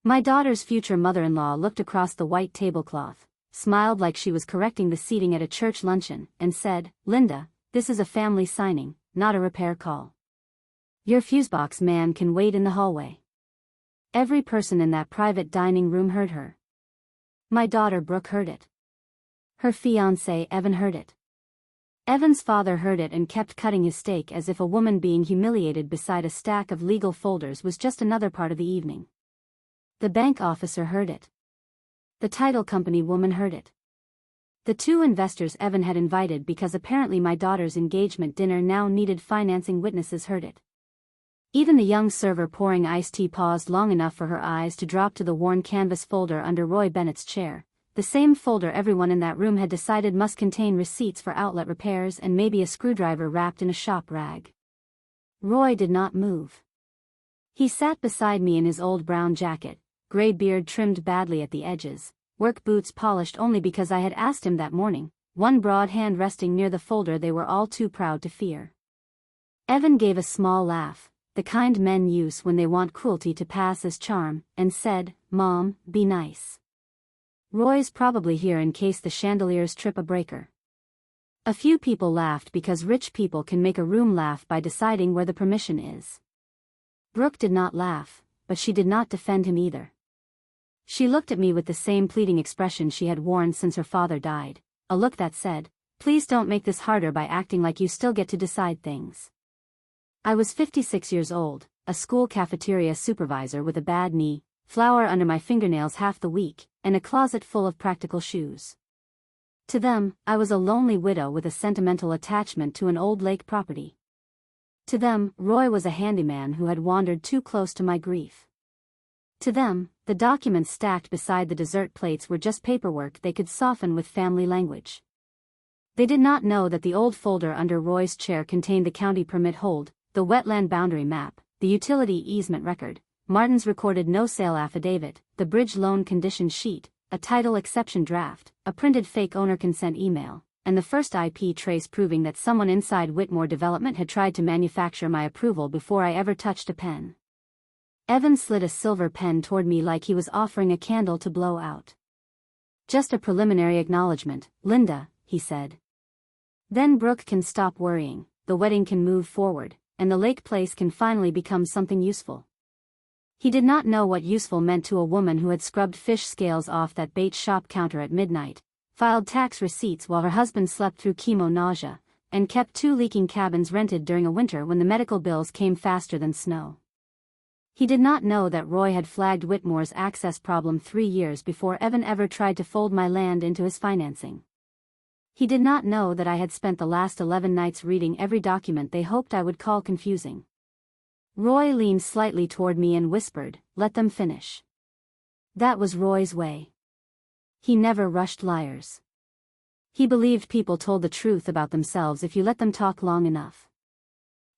My daughter's future mother-in-law looked across the white tablecloth, smiled like she was correcting the seating at a church luncheon, and said, "Linda, this is a family signing, not a repair call. Your fusebox man can wait in the hallway." Every person in that private dining room heard her. My daughter Brooke heard it. Her fiancé Evan heard it. Evan's father heard it and kept cutting his steak as if a woman being humiliated beside a stack of legal folders was just another part of the evening. The bank officer heard it. The title company woman heard it. The two investors Evan had invited because apparently my daughter's engagement dinner now needed financing witnesses heard it. Even the young server pouring iced tea paused long enough for her eyes to drop to the worn canvas folder under Roy Bennett's chair, the same folder everyone in that room had decided must contain receipts for outlet repairs and maybe a screwdriver wrapped in a shop rag. Roy did not move. He sat beside me in his old brown jacket, gray beard trimmed badly at the edges, work boots polished only because I had asked him that morning, one broad hand resting near the folder they were all too proud to fear. Evan gave a small laugh, the kind men use when they want cruelty to pass as charm, and said, "Mom, be nice. Roy's probably here in case the chandeliers trip a breaker." A few people laughed because rich people can make a room laugh by deciding where the permission is. Brooke did not laugh, but she did not defend him either. She looked at me with the same pleading expression she had worn since her father died, a look that said, "Please don't make this harder by acting like you still get to decide things." I was 56 years old, a school cafeteria supervisor with a bad knee, flour under my fingernails half the week, and a closet full of practical shoes. To them, I was a lonely widow with a sentimental attachment to an old lake property. To them, Roy was a handyman who had wandered too close to my grief. To them, the documents stacked beside the dessert plates were just paperwork they could soften with family language. They did not know that the old folder under Roy's chair contained the county permit hold, the wetland boundary map, the utility easement record, Martin's recorded no-sale affidavit, the bridge loan condition sheet, a title exception draft, a printed fake owner consent email, and the first IP trace proving that someone inside Whitmore Development had tried to manufacture my approval before I ever touched a pen. Evan slid a silver pen toward me like he was offering a candle to blow out. "Just a preliminary acknowledgement, Linda," he said. "Then Brooke can stop worrying, the wedding can move forward, and the lake place can finally become something useful." He did not know what useful meant to a woman who had scrubbed fish scales off that bait shop counter at midnight, filed tax receipts while her husband slept through chemo nausea, and kept 2 leaking cabins rented during a winter when the medical bills came faster than snow. He did not know that Roy had flagged Whitmore's access problem 3 years before Evan ever tried to fold my land into his financing. He did not know that I had spent the last 11 nights reading every document they hoped I would call confusing. Roy leaned slightly toward me and whispered, "Let them finish." That was Roy's way. He never rushed liars. He believed people told the truth about themselves if you let them talk long enough.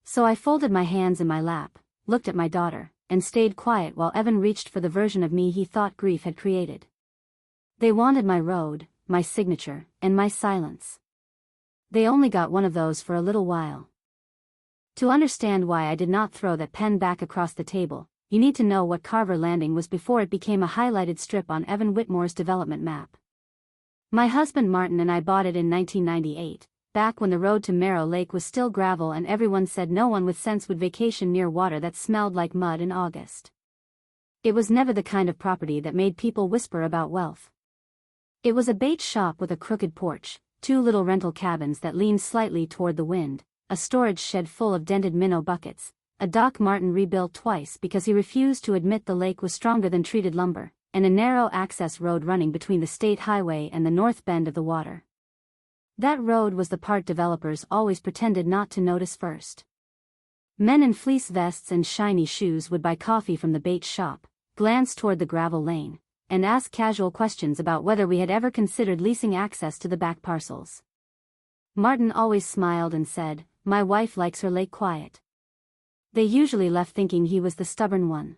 So I folded my hands in my lap, looked at my daughter, and stayed quiet while Evan reached for the version of me he thought grief had created. They wanted my road, my signature, and my silence. They only got one of those for a little while. To understand why I did not throw that pen back across the table, you need to know what Carver Landing was before it became a highlighted strip on Evan Whitmore's development map. My husband Martin and I bought it in 1998, back when the road to Merrow Lake was still gravel and everyone said no one with sense would vacation near water that smelled like mud in August. It was never the kind of property that made people whisper about wealth. It was a bait shop with a crooked porch, 2 little rental cabins that leaned slightly toward the wind, a storage shed full of dented minnow buckets, a dock Martin rebuilt twice because he refused to admit the lake was stronger than treated lumber, and a narrow access road running between the state highway and the north bend of the water. That road was the part developers always pretended not to notice first. Men in fleece vests and shiny shoes would buy coffee from the bait shop, glance toward the gravel lane, and ask casual questions about whether we had ever considered leasing access to the back parcels. Martin always smiled and said, "My wife likes her lake quiet." They usually left thinking he was the stubborn one.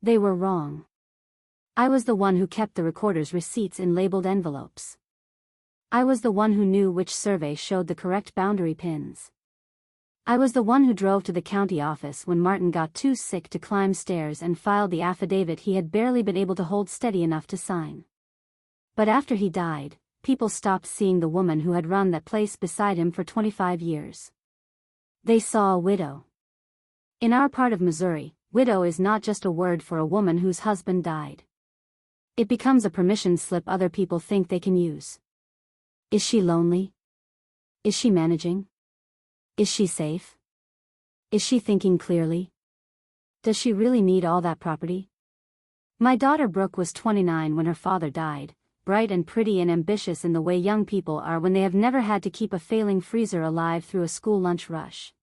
They were wrong. I was the one who kept the recorder's receipts in labeled envelopes. I was the one who knew which survey showed the correct boundary pins. I was the one who drove to the county office when Martin got too sick to climb stairs and filed the affidavit he had barely been able to hold steady enough to sign. But after he died, people stopped seeing the woman who had run that place beside him for 25 years. They saw a widow. In our part of Missouri, widow is not just a word for a woman whose husband died. It becomes a permission slip other people think they can use. Is she lonely? Is she managing? Is she safe? Is she thinking clearly? Does she really need all that property? My daughter Brooke was 29 when her father died, bright and pretty and ambitious in the way young people are when they have never had to keep a failing freezer alive through a school lunch rush.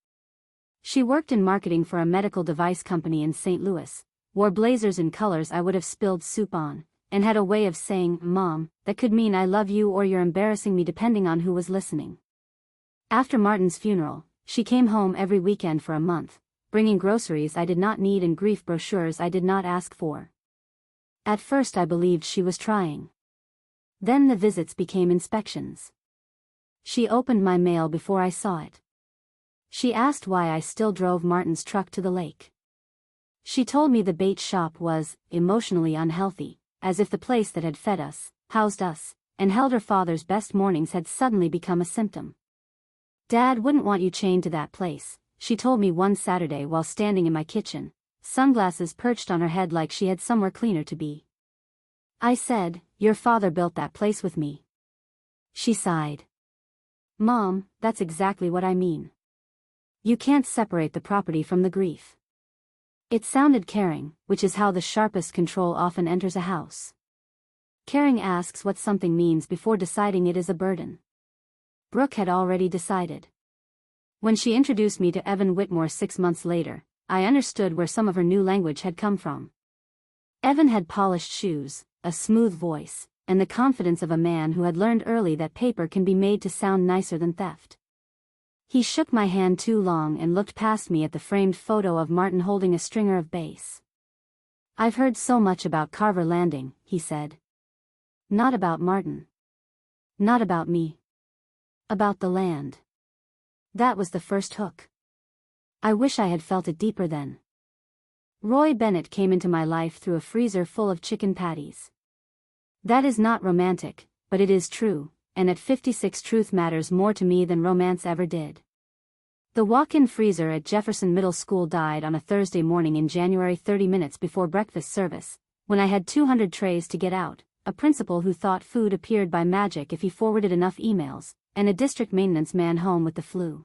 She worked in marketing for a medical device company in St. Louis, wore blazers in colors I would have spilled soup on, and had a way of saying, "Mom," that could mean "I love you" or "You're embarrassing me" depending on who was listening. After Martin's funeral, she came home every weekend for a month, bringing groceries I did not need and grief brochures I did not ask for. At first I believed she was trying. Then the visits became inspections. She opened my mail before I saw it. She asked why I still drove Martin's truck to the lake. She told me the bait shop was emotionally unhealthy, as if the place that had fed us, housed us, and held her father's best mornings had suddenly become a symptom. "Dad wouldn't want you chained to that place," she told me one Saturday while standing in my kitchen, sunglasses perched on her head like she had somewhere cleaner to be. I said, "Your father built that place with me." She sighed. "Mom, that's exactly what I mean. You can't separate the property from the grief." It sounded caring, which is how the sharpest control often enters a house. Caring asks what something means before deciding it is a burden. Brooke had already decided. When she introduced me to Evan Whitmore 6 months later, I understood where some of her new language had come from. Evan had polished shoes, a smooth voice, and the confidence of a man who had learned early that paper can be made to sound nicer than theft. He shook my hand too long and looked past me at the framed photo of Martin holding a stringer of bass. "I've heard so much about Carver Landing," he said. "Not about Martin. Not about me. About the land." That was the first hook. I wish I had felt it deeper then. Roy Bennett came into my life through a freezer full of chicken patties. That is not romantic, but it is true, and at 56 truth matters more to me than romance ever did. The walk-in freezer at Jefferson Middle School died on a Thursday morning in January 30 minutes before breakfast service, when I had 200 trays to get out, a principal who thought food appeared by magic if he forwarded enough emails, and a district maintenance man home with the flu.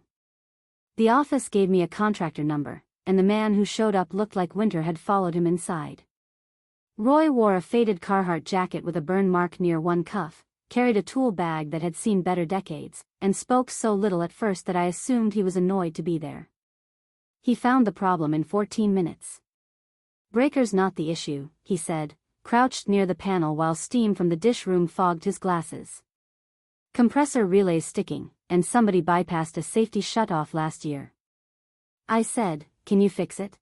The office gave me a contractor number, and the man who showed up looked like winter had followed him inside. Roy wore a faded Carhartt jacket with a burn mark near one cuff, carried a tool bag that had seen better decades, and spoke so little at first that I assumed he was annoyed to be there. He found the problem in 14 minutes. "Breaker's not the issue," he said, crouched near the panel while steam from the dish room fogged his glasses. "Compressor relays sticking, and somebody bypassed a safety shutoff last year." I said, "Can you fix it?"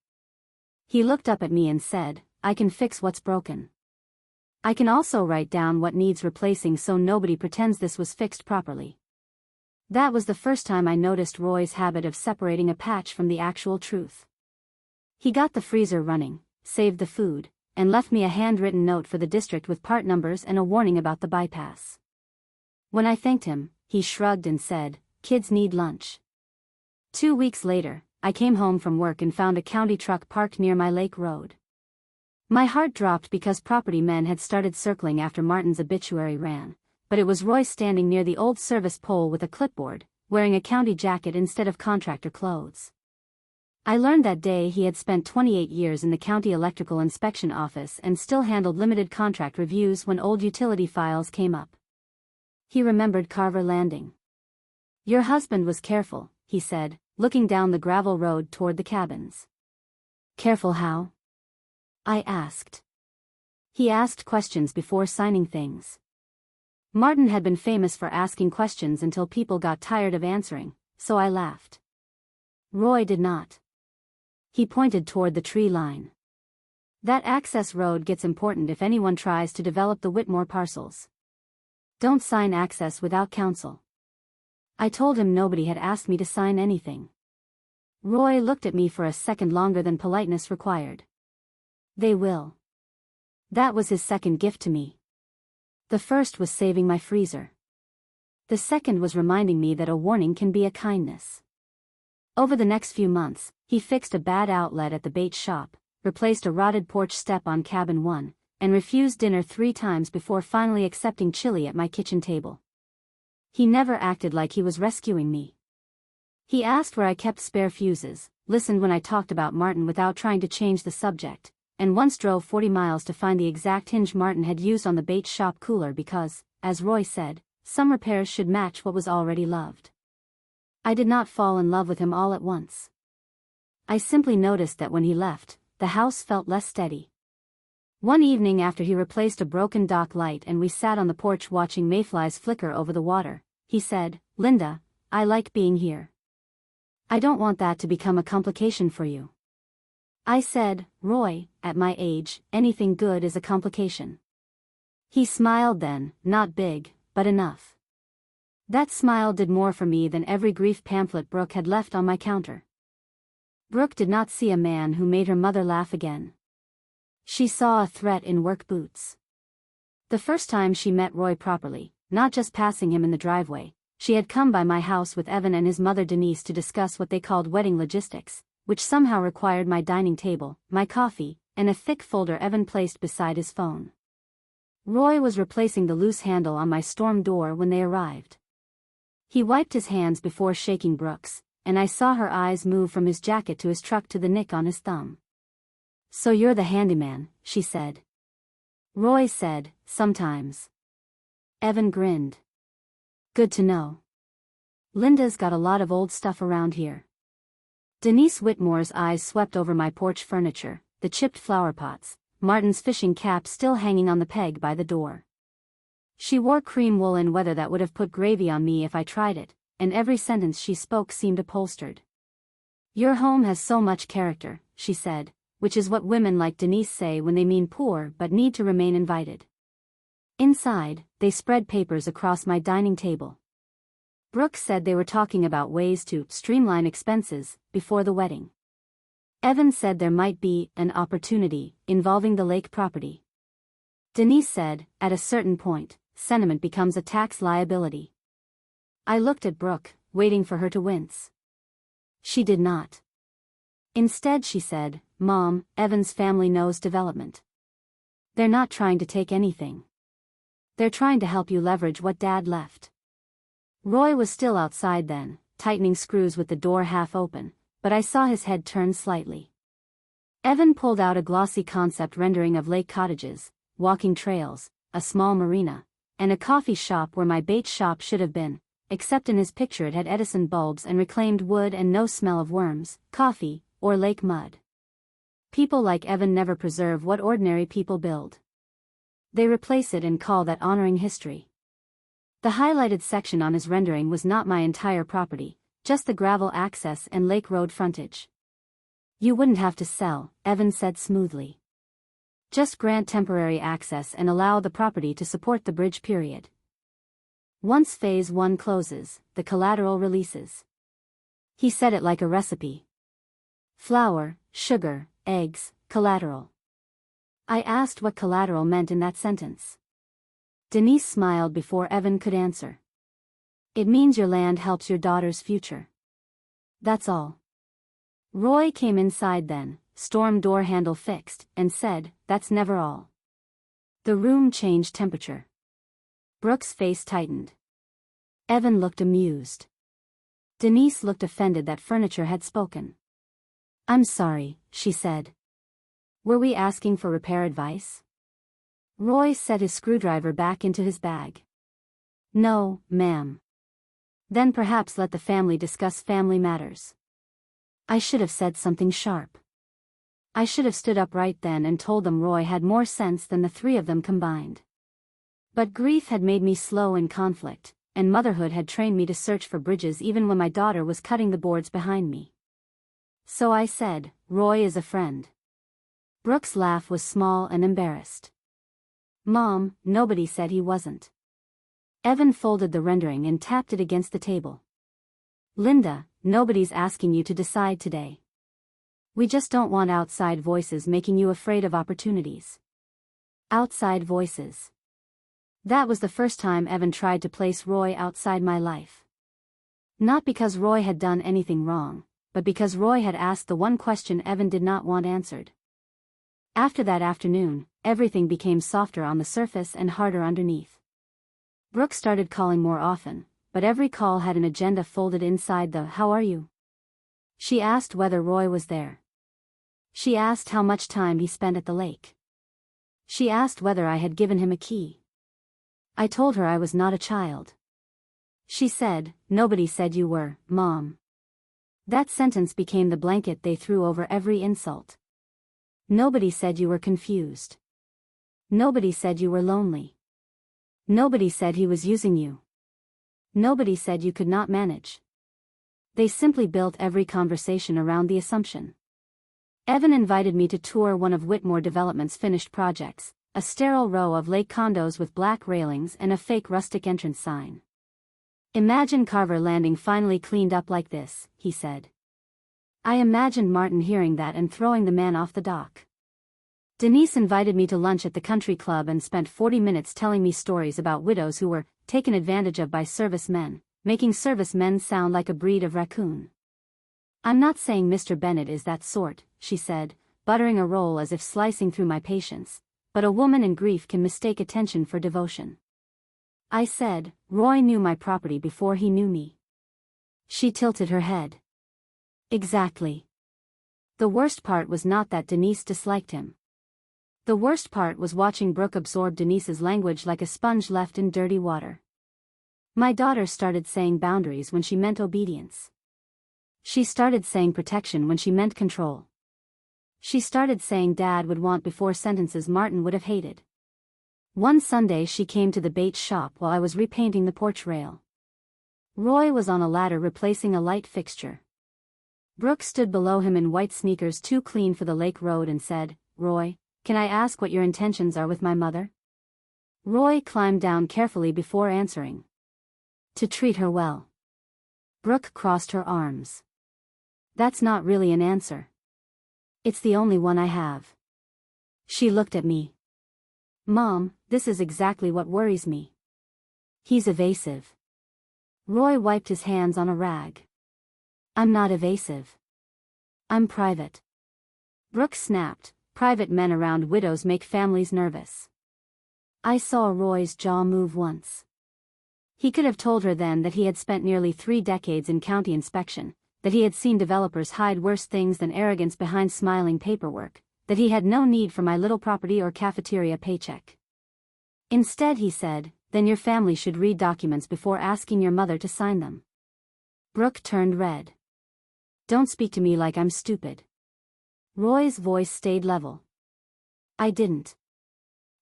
He looked up at me and said, "I can fix what's broken. I can also write down what needs replacing so nobody pretends this was fixed properly." That was the first time I noticed Roy's habit of separating a patch from the actual truth. He got the freezer running, saved the food, and left me a handwritten note for the district with part numbers and a warning about the bypass. When I thanked him, he shrugged and said, "Kids need lunch." 2 weeks later, I came home from work and found a county truck parked near my lake road. My heart dropped because property men had started circling after Martin's obituary ran, but it was Roy standing near the old service pole with a clipboard, wearing a county jacket instead of contractor clothes. I learned that day he had spent 28 years in the county electrical inspection office and still handled limited contract reviews when old utility files came up. He remembered Carver Landing. "Your husband was careful," he said, looking down the gravel road toward the cabins. "Careful how?" I asked. "He asked questions before signing things." Martin had been famous for asking questions until people got tired of answering, so I laughed. Roy did not. He pointed toward the tree line. "That access road gets important if anyone tries to develop the Whitmore parcels. Don't sign access without counsel." I told him nobody had asked me to sign anything. Roy looked at me for a second longer than politeness required. They will. That was his second gift to me. The first was saving my freezer. The second was reminding me that a warning can be a kindness. Over the next few months, he fixed a bad outlet at the bait shop, replaced a rotted porch step on cabin 1, and refused dinner 3 times before finally accepting chili at my kitchen table. He never acted like he was rescuing me. He asked where I kept spare fuses, listened when I talked about Martin without trying to change the subject, and once drove 40 miles to find the exact hinge Martin had used on the bait shop cooler because, as Roy said, some repairs should match what was already loved. I did not fall in love with him all at once. I simply noticed that when he left, the house felt less steady. One evening after he replaced a broken dock light and we sat on the porch watching mayflies flicker over the water, he said, "Linda, I like being here. I don't want that to become a complication for you." I said, "Roy, at my age, anything good is a complication." He smiled then, not big, but enough. That smile did more for me than every grief pamphlet Brooke had left on my counter. Brooke did not see a man who made her mother laugh again. She saw a threat in work boots. The first time she met Roy properly, not just passing him in the driveway, she had come by my house with Evan and his mother Denise to discuss what they called wedding logistics, which somehow required my dining table, my coffee, and a thick folder Evan placed beside his phone. Roy was replacing the loose handle on my storm door when they arrived. He wiped his hands before shaking Brooke's, and I saw her eyes move from his jacket to his truck to the nick on his thumb. "So you're the handyman," she said. Roy said, "Sometimes." Evan grinned. "Good to know. Linda's got a lot of old stuff around here." Denise Whitmore's eyes swept over my porch furniture, the chipped flower pots, Martin's fishing cap still hanging on the peg by the door. She wore cream wool in weather that would have put gravy on me if I tried it, and every sentence she spoke seemed upholstered. "Your home has so much character," she said, which is what women like Denise say when they mean poor but need to remain invited. Inside, they spread papers across my dining table. Brooke said they were talking about ways to streamline expenses before the wedding. Evan said there might be an opportunity involving the lake property. Denise said, at a certain point, sentiment becomes a tax liability. I looked at Brooke, waiting for her to wince. She did not. Instead she said, "Mom, Evan's family knows development. They're not trying to take anything. They're trying to help you leverage what Dad left." Roy was still outside then, tightening screws with the door half open, but I saw his head turn slightly. Evan pulled out a glossy concept rendering of lake cottages, walking trails, a small marina, and a coffee shop where my bait shop should have been, except in his picture it had Edison bulbs and reclaimed wood and no smell of worms, coffee, or lake mud. People like Evan never preserve what ordinary people build. They replace it and call that honoring history. The highlighted section on his rendering was not my entire property, just the gravel access and lake road frontage. "You wouldn't have to sell," Evan said smoothly. "Just grant temporary access and allow the property to support the bridge period. Once Phase 1 closes, the collateral releases." He said it like a recipe. Flour, sugar, eggs, collateral. I asked what collateral meant in that sentence. Denise smiled before Evan could answer. "It means your land helps your daughter's future. That's all." Roy came inside then, storm door handle fixed, and said, "That's never all." The room changed temperature. Brooke's face tightened. Evan looked amused. Denise looked offended that furniture had spoken. "I'm sorry," she said. "Were we asking for repair advice?" Roy set his screwdriver back into his bag. "No, ma'am." "Then perhaps let the family discuss family matters." I should have said something sharp. I should have stood up right then and told them Roy had more sense than the 3 of them combined. But grief had made me slow in conflict, and motherhood had trained me to search for bridges even when my daughter was cutting the boards behind me. So I said, "Roy is a friend." Brooke's laugh was small and embarrassed. "Mom, nobody said he wasn't." Evan folded the rendering and tapped it against the table. "Linda, nobody's asking you to decide today. We just don't want outside voices making you afraid of opportunities. Outside voices. That was the first time Evan tried to place Roy outside my life. Not because Roy had done anything wrong, but because Roy had asked the one question Evan did not want answered. After that afternoon, everything became softer on the surface and harder underneath. Brooke started calling more often, but every call had an agenda folded inside the "How are you?" She asked whether Roy was there. She asked how much time he spent at the lake. She asked whether I had given him a key. I told her I was not a child. She said, "Nobody said you were, Mom." That sentence became the blanket they threw over every insult. Nobody said you were confused. Nobody said you were lonely. Nobody said he was using you. Nobody said you could not manage. They simply built every conversation around the assumption. Evan invited me to tour one of Whitmore Development's finished projects, a sterile row of lake condos with black railings and a fake rustic entrance sign. "Imagine Carver Landing finally cleaned up like this," he said. I imagined Martin hearing that and throwing the man off the dock. Denise invited me to lunch at the country club and spent 40 minutes telling me stories about widows who were taken advantage of by servicemen, making servicemen sound like a breed of raccoon. "I'm not saying Mr. Bennett is that sort," she said, buttering a roll as if slicing through my patience, "but a woman in grief can mistake attention for devotion." I said, "Roy knew my property before he knew me." She tilted her head. "Exactly. The worst part was not that Denise disliked him. The worst part was watching Brooke absorb Denise's language like a sponge left in dirty water. My daughter started saying boundaries when she meant obedience. She started saying protection when she meant control. She started saying Dad would want before sentences Martin would have hated. One Sunday she came to the bait shop while I was repainting the porch rail. Roy was on a ladder replacing a light fixture. Brooke stood below him in white sneakers too clean for the lake road and said, "Roy, can I ask what your intentions are with my mother?" Roy climbed down carefully before answering. "To treat her well." Brooke crossed her arms. "That's not really an answer. It's the only one I have." She looked at me. "Mom, this is exactly what worries me. He's evasive." Roy wiped his hands on a rag. "I'm not evasive. I'm private." Brooke snapped, "Private men around widows make families nervous." I saw Roy's jaw move once. He could have told her then that he had spent nearly 3 decades in county inspection, that he had seen developers hide worse things than arrogance behind smiling paperwork, that he had no need for my little property or cafeteria paycheck. Instead he said, "Then your family should read documents before asking your mother to sign them." Brooke turned red. "Don't speak to me like I'm stupid." Roy's voice stayed level. "I didn't."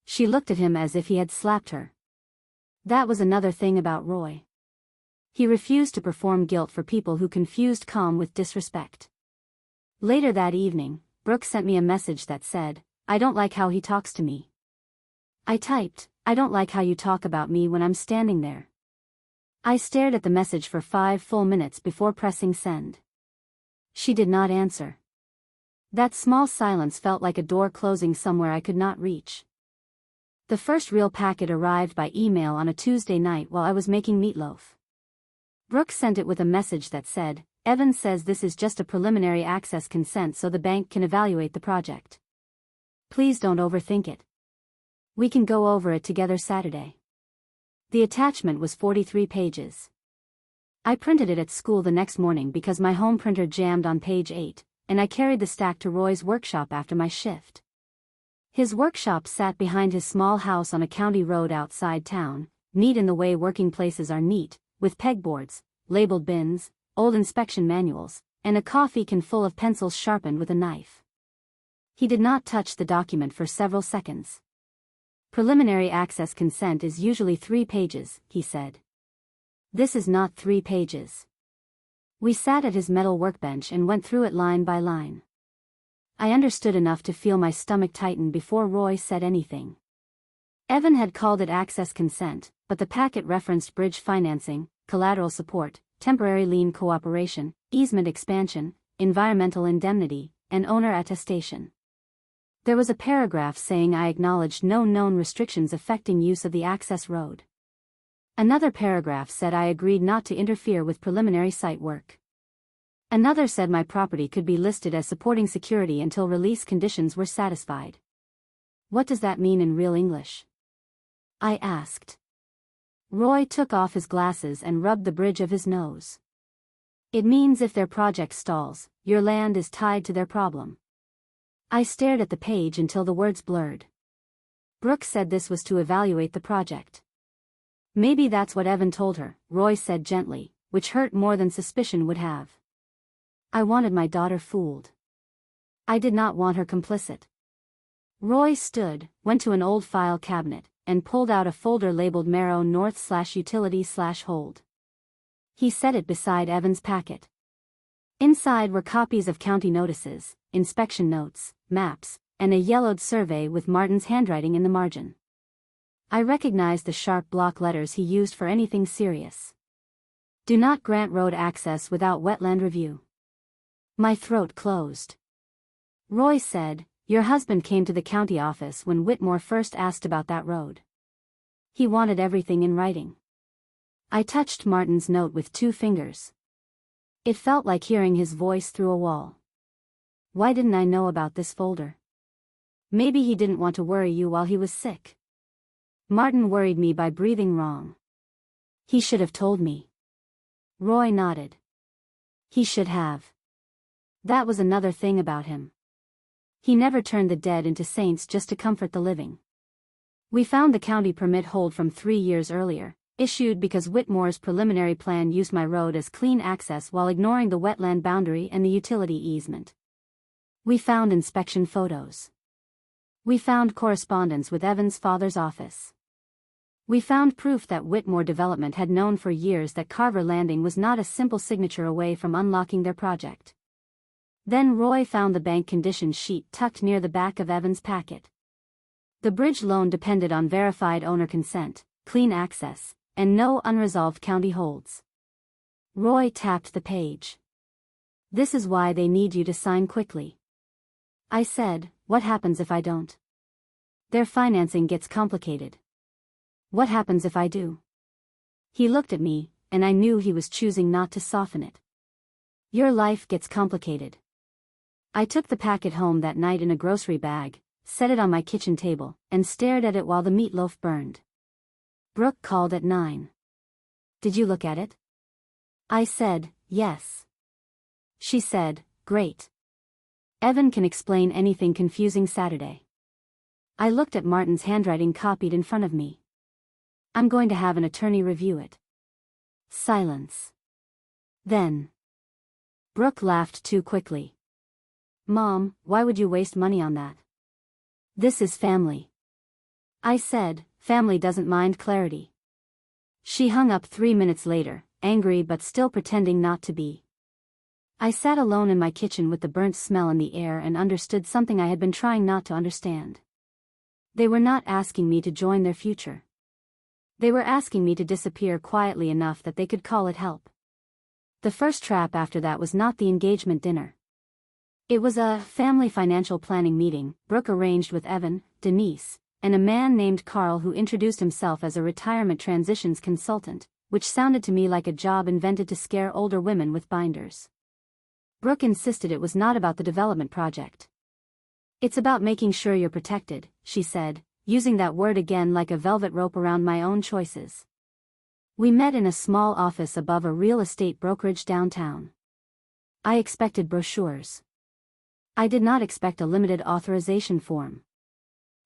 She looked at him as if he had slapped her. That was another thing about Roy. He refused to perform guilt for people who confused calm with disrespect. Later that evening, Brooke sent me a message that said, "I don't like how he talks to me." I typed, "I don't like how you talk about me when I'm standing there." I stared at the message for 5 full minutes before pressing send. She did not answer. That small silence felt like a door closing somewhere I could not reach. The first real packet arrived by email on a Tuesday night while I was making meatloaf. Brooke sent it with a message that said, "Evan says this is just a preliminary access consent so the bank can evaluate the project. Please don't overthink it. We can go over it together Saturday." The attachment was 43 pages. I printed it at school the next morning because my home printer jammed on page 8, and I carried the stack to Roy's workshop after my shift. His workshop sat behind his small house on a county road outside town, neat in the way working places are neat, with pegboards, labeled bins, old inspection manuals, and a coffee can full of pencils sharpened with a knife. He did not touch the document for several seconds. "Preliminary access consent is usually 3 pages, he said. "This is not 3 pages." We sat at his metal workbench and went through it line by line. I understood enough to feel my stomach tighten before Roy said anything. Evan had called it access consent, but the packet referenced bridge financing, collateral support, temporary lien cooperation, easement expansion, environmental indemnity, and owner attestation. There was a paragraph saying I acknowledged no known restrictions affecting use of the access road. Another paragraph said I agreed not to interfere with preliminary site work. Another said my property could be listed as supporting security until release conditions were satisfied. What does that mean in real English? I asked. Roy took off his glasses and rubbed the bridge of his nose. It means if their project stalls, your land is tied to their problem. I stared at the page until the words blurred. Brooke said this was to evaluate the project. Maybe that's what Evan told her, Roy said gently, which hurt more than suspicion would have. I wanted my daughter fooled. I did not want her complicit. Roy stood, went to an old file cabinet, and pulled out a folder labeled Marrow North/Utility/Hold. He set it beside Evan's packet. Inside were copies of county notices, inspection notes, maps, and a yellowed survey with Martin's handwriting in the margin. I recognized the sharp block letters he used for anything serious. Do not grant road access without wetland review. My throat closed. Roy said, your husband came to the county office when Whitmore first asked about that road. He wanted everything in writing. I touched Martin's note with 2 fingers. It felt like hearing his voice through a wall. Why didn't I know about this folder? Maybe he didn't want to worry you while he was sick. Martin worried me by breathing wrong. He should have told me. Roy nodded. He should have. That was another thing about him. He never turned the dead into saints just to comfort the living. We found the county permit hold from 3 years earlier, issued because Whitmore's preliminary plan used my road as clean access while ignoring the wetland boundary and the utility easement. We found inspection photos. We found correspondence with Evan's father's office. We found proof that Whitmore Development had known for years that Carver Landing was not a simple signature away from unlocking their project. Then Roy found the bank conditions sheet tucked near the back of Evan's packet. The bridge loan depended on verified owner consent, clean access, and no unresolved county holds. Roy tapped the page. This is why they need you to sign quickly. I said, what happens if I don't? Their financing gets complicated. What happens if I do? He looked at me, and I knew he was choosing not to soften it. Your life gets complicated. I took the packet home that night in a grocery bag, set it on my kitchen table, and stared at it while the meatloaf burned. Brooke called at 9. Did you look at it? I said, yes. She said, great. Evan can explain anything confusing Saturday. I looked at Martin's handwriting copied in front of me. I'm going to have an attorney review it. Silence. Then. Brooke laughed too quickly. Mom, why would you waste money on that? This is family. I said, family doesn't mind clarity. She hung up 3 minutes later, angry but still pretending not to be. I sat alone in my kitchen with the burnt smell in the air and understood something I had been trying not to understand. They were not asking me to join their future. They were asking me to disappear quietly enough that they could call it help. The first trap after that was not the engagement dinner. It was a family financial planning meeting Brooke arranged with Evan, Denise, and a man named Carl who introduced himself as a retirement transitions consultant, which sounded to me like a job invented to scare older women with binders. Brooke insisted it was not about the development project. It's about making sure you're protected, she said, using that word again like a velvet rope around my own choices. We met in a small office above a real estate brokerage downtown. I expected brochures. I did not expect a limited authorization form.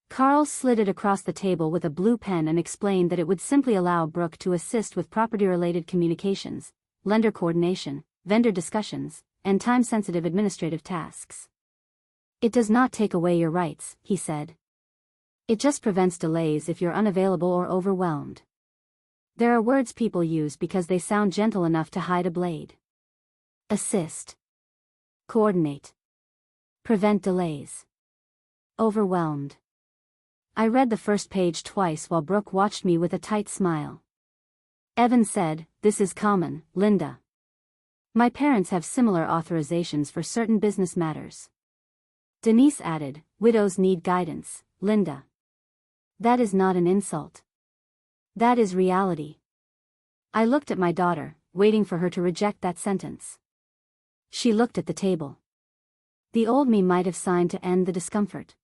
Carl slid it across the table with a blue pen and explained that it would simply allow Brooke to assist with property-related communications, lender coordination, vendor discussions, and time-sensitive administrative tasks. It does not take away your rights, he said. It just prevents delays if you're unavailable or overwhelmed. There are words people use because they sound gentle enough to hide a blade. Assist. Coordinate. Prevent delays. Overwhelmed. I read the first page twice while Brooke watched me with a tight smile. Evan said, "This is common, Linda. My parents have similar authorizations for certain business matters. Denise added, widows need guidance, Linda. That is not an insult. That is reality. I looked at my daughter, waiting for her to reject that sentence. She looked at the table. The old me might have signed to end the discomfort.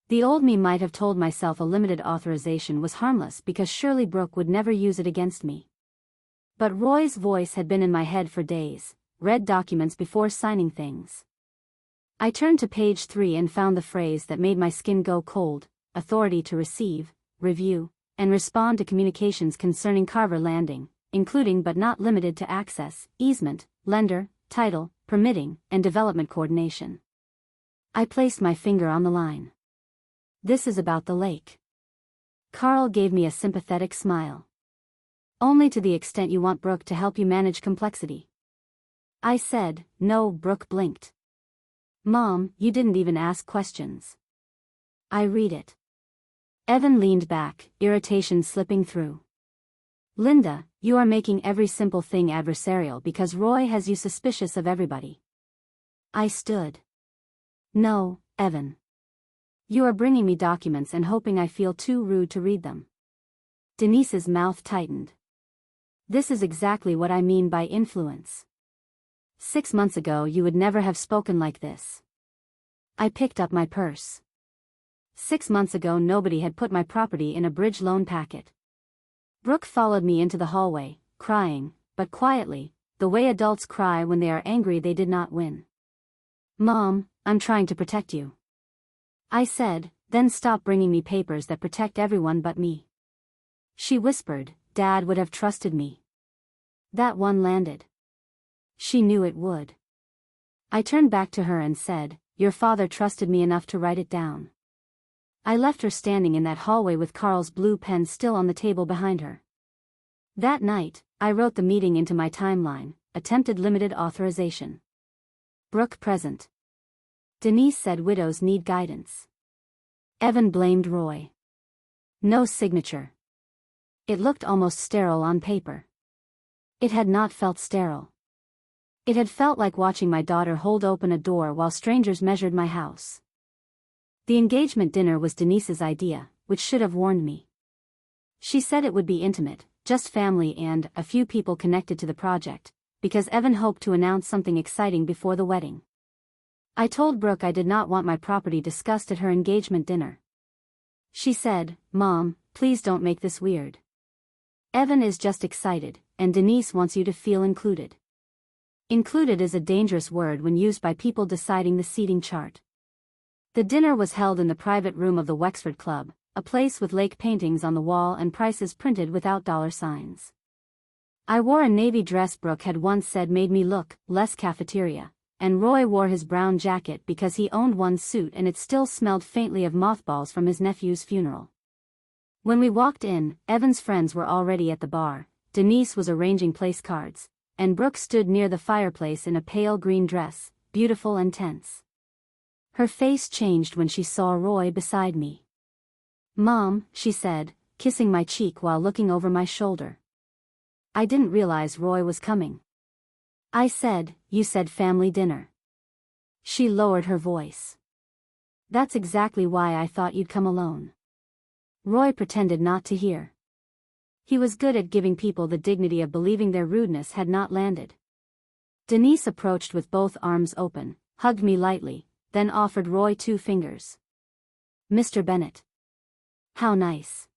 The old me might have told myself a limited authorization was harmless because surely Brooke would never use it against me. But Roy's voice had been in my head for days, read documents before signing things. I turned to page 3 and found the phrase that made my skin go cold: authority to receive, review, and respond to communications concerning Carver Landing, including but not limited to access, easement, lender, title, permitting, and development coordination. I placed my finger on the line. This is about the lake. Carl gave me a sympathetic smile. Only to the extent you want Brooke to help you manage complexity. I said, no. Brooke blinked. Mom, you didn't even ask questions. I read it. Evan leaned back, irritation slipping through. Linda, you are making every simple thing adversarial because Roy has you suspicious of everybody. I stood. No, Evan. You are bringing me documents and hoping I feel too rude to read them. Denise's mouth tightened. This is exactly what I mean by influence. 6 months ago you would never have spoken like this. I picked up my purse. 6 months ago nobody had put my property in a bridge loan packet. Brooke followed me into the hallway, crying, but quietly, the way adults cry when they are angry they did not win. Mom, I'm trying to protect you. I said, then stop bringing me papers that protect everyone but me. She whispered, Dad would have trusted me. That one landed. She knew it would. I turned back to her and said, your father trusted me enough to write it down. I left her standing in that hallway with Carl's blue pen still on the table behind her. That night, I wrote the meeting into my timeline, attempted limited authorization. Brooke present. Denise said widows need guidance. Evan blamed Roy. No signature. It looked almost sterile on paper. It had not felt sterile. It had felt like watching my daughter hold open a door while strangers measured my house. The engagement dinner was Denise's idea, which should have warned me. She said it would be intimate, just family and a few people connected to the project, because Evan hoped to announce something exciting before the wedding. I told Brooke I did not want my property discussed at her engagement dinner. She said, Mom, please don't make this weird. Evan is just excited, and Denise wants you to feel included. Included is a dangerous word when used by people deciding the seating chart. The dinner was held in the private room of the Wexford Club, a place with lake paintings on the wall and prices printed without dollar signs. I wore a navy dress Brooke had once said made me look less cafeteria, and Roy wore his brown jacket because he owned one suit and it still smelled faintly of mothballs from his nephew's funeral. When we walked in, Evan's friends were already at the bar, Denise was arranging place cards, and Brooke stood near the fireplace in a pale green dress, beautiful and tense. Her face changed when she saw Roy beside me. Mom, she said, kissing my cheek while looking over my shoulder. I didn't realize Roy was coming. I said, you said family dinner. She lowered her voice. That's exactly why I thought you'd come alone. Roy pretended not to hear. He was good at giving people the dignity of believing their rudeness had not landed. Denise approached with both arms open, hugged me lightly, then offered Roy 2 fingers. Mr. Bennett. How nice.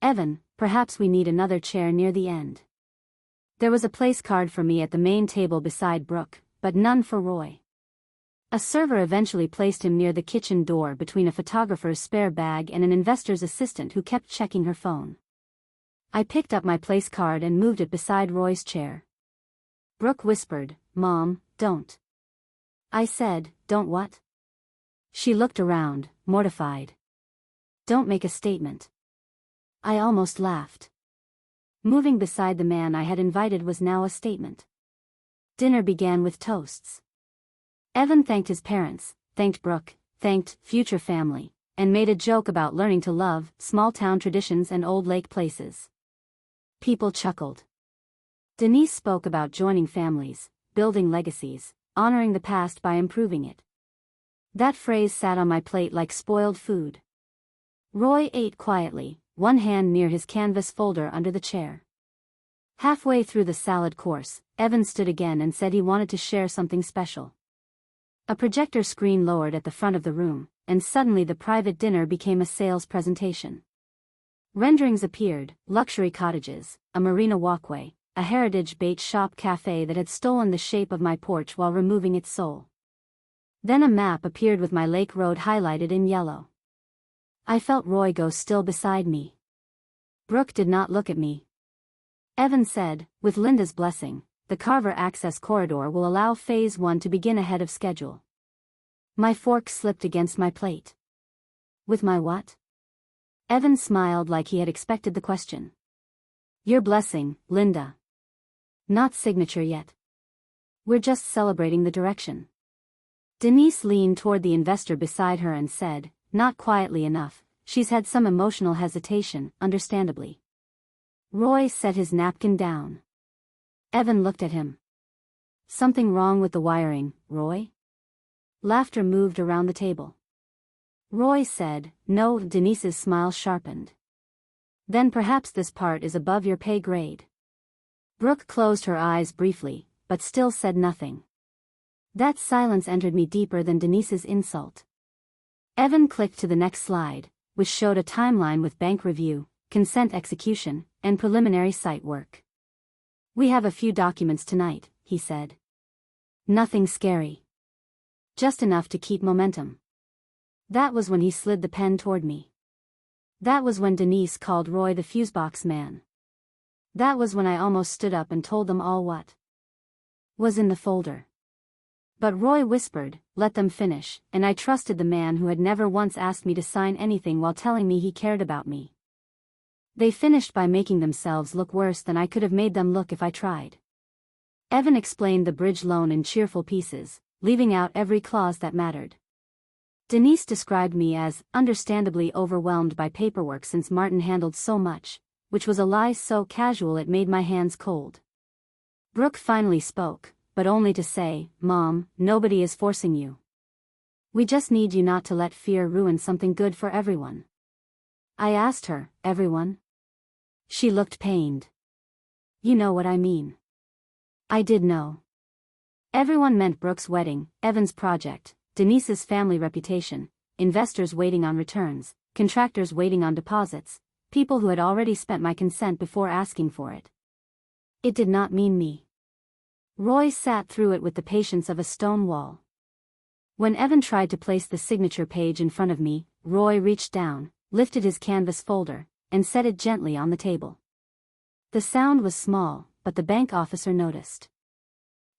Evan, perhaps we need another chair near the end. There was a place card for me at the main table beside Brooke, but none for Roy. A server eventually placed him near the kitchen door between a photographer's spare bag and an investor's assistant who kept checking her phone. I picked up my place card and moved it beside Roy's chair. Brooke whispered, Mom, don't. I said, don't what? She looked around, mortified. Don't make a statement. I almost laughed. Moving beside the man I had invited was now a statement. Dinner began with toasts. Evan thanked his parents, thanked Brooke, thanked future family, and made a joke about learning to love small-town traditions and old lake places. People chuckled. Denise spoke about joining families, building legacies, honoring the past by improving it. That phrase sat on my plate like spoiled food. Roy ate quietly, one hand near his canvas folder under the chair. Halfway through the salad course, Evan stood again and said he wanted to share something special. A projector screen lowered at the front of the room, and suddenly the private dinner became a sales presentation. Renderings appeared, luxury cottages, a marina walkway, a heritage bait shop cafe that had stolen the shape of my porch while removing its soul. Then a map appeared with my lake road highlighted in yellow. I felt Roy go still beside me. Brooke did not look at me. Evan said, with Linda's blessing, the Carver access corridor will allow Phase 1 to begin ahead of schedule. My fork slipped against my plate. With my what? Evan smiled like he had expected the question. Your blessing, Linda. Not signature yet. We're just celebrating the direction. Denise leaned toward the investor beside her and said, not quietly enough, she's had some emotional hesitation, understandably. Roy set his napkin down. Evan looked at him. Something wrong with the wiring, Roy? Laughter moved around the table. Roy said, no. Denise's smile sharpened. Then perhaps this part is above your pay grade. Brooke closed her eyes briefly, but still said nothing. That silence entered me deeper than Denise's insult. Evan clicked to the next slide, which showed a timeline with bank review, consent execution, and preliminary site work. We have a few documents tonight, he said. Nothing scary. Just enough to keep momentum. That was when he slid the pen toward me. That was when Denise called Roy the fusebox man. That was when I almost stood up and told them all what was in the folder. But Roy whispered, let them finish, and I trusted the man who had never once asked me to sign anything while telling me he cared about me. They finished by making themselves look worse than I could have made them look if I tried. Evan explained the bridge loan in cheerful pieces, leaving out every clause that mattered. Denise described me as, understandably overwhelmed by paperwork since Martin handled so much, which was a lie so casual it made my hands cold. Brooke finally spoke, but only to say, Mom, nobody is forcing you. We just need you not to let fear ruin something good for everyone. I asked her, everyone? She looked pained. You know what I mean. I did know. Everyone meant Brooke's wedding, Evan's project, Denise's family reputation, investors waiting on returns, contractors waiting on deposits, people who had already spent my consent before asking for it. It did not mean me. Roy sat through it with the patience of a stone wall. When Evan tried to place the signature page in front of me, Roy reached down, lifted his canvas folder, and set it gently on the table. The sound was small, but the bank officer noticed.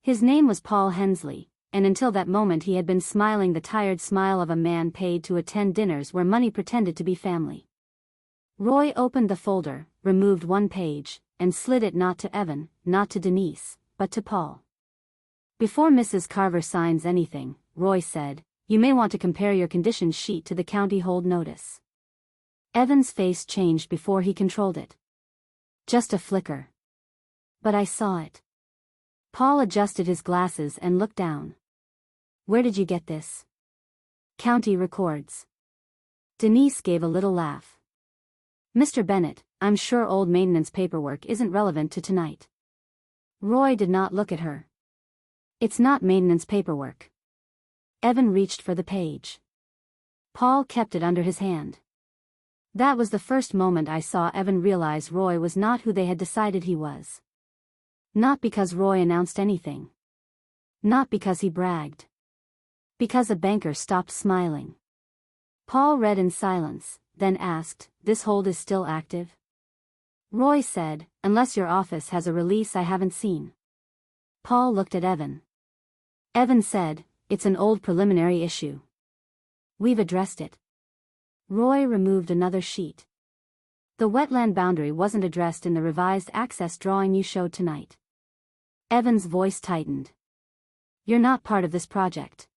His name was Paul Hensley, and until that moment he had been smiling the tired smile of a man paid to attend dinners where money pretended to be family. Roy opened the folder, removed one page, and slid it not to Evan, not to Denise, but to Paul. Before Mrs. Carver signs anything, Roy said, you may want to compare your conditions sheet to the county hold notice. Evan's face changed before he controlled it. Just a flicker. But I saw it. Paul adjusted his glasses and looked down. Where did you get this? County records. Denise gave a little laugh. Mr. Bennett, I'm sure old maintenance paperwork isn't relevant to tonight. Roy did not look at her. It's not maintenance paperwork. Evan reached for the page. Paul kept it under his hand. That was the first moment I saw Evan realize Roy was not who they had decided he was. Not because Roy announced anything. Not because he bragged. Because a banker stopped smiling. Paul read in silence, then asked, this hold is still active? Roy said, unless your office has a release I haven't seen. Paul looked at Evan. Evan said, it's an old preliminary issue. We've addressed it. Roy removed another sheet. The wetland boundary wasn't addressed in the revised access drawing you showed tonight. Evan's voice tightened. You're not part of this project.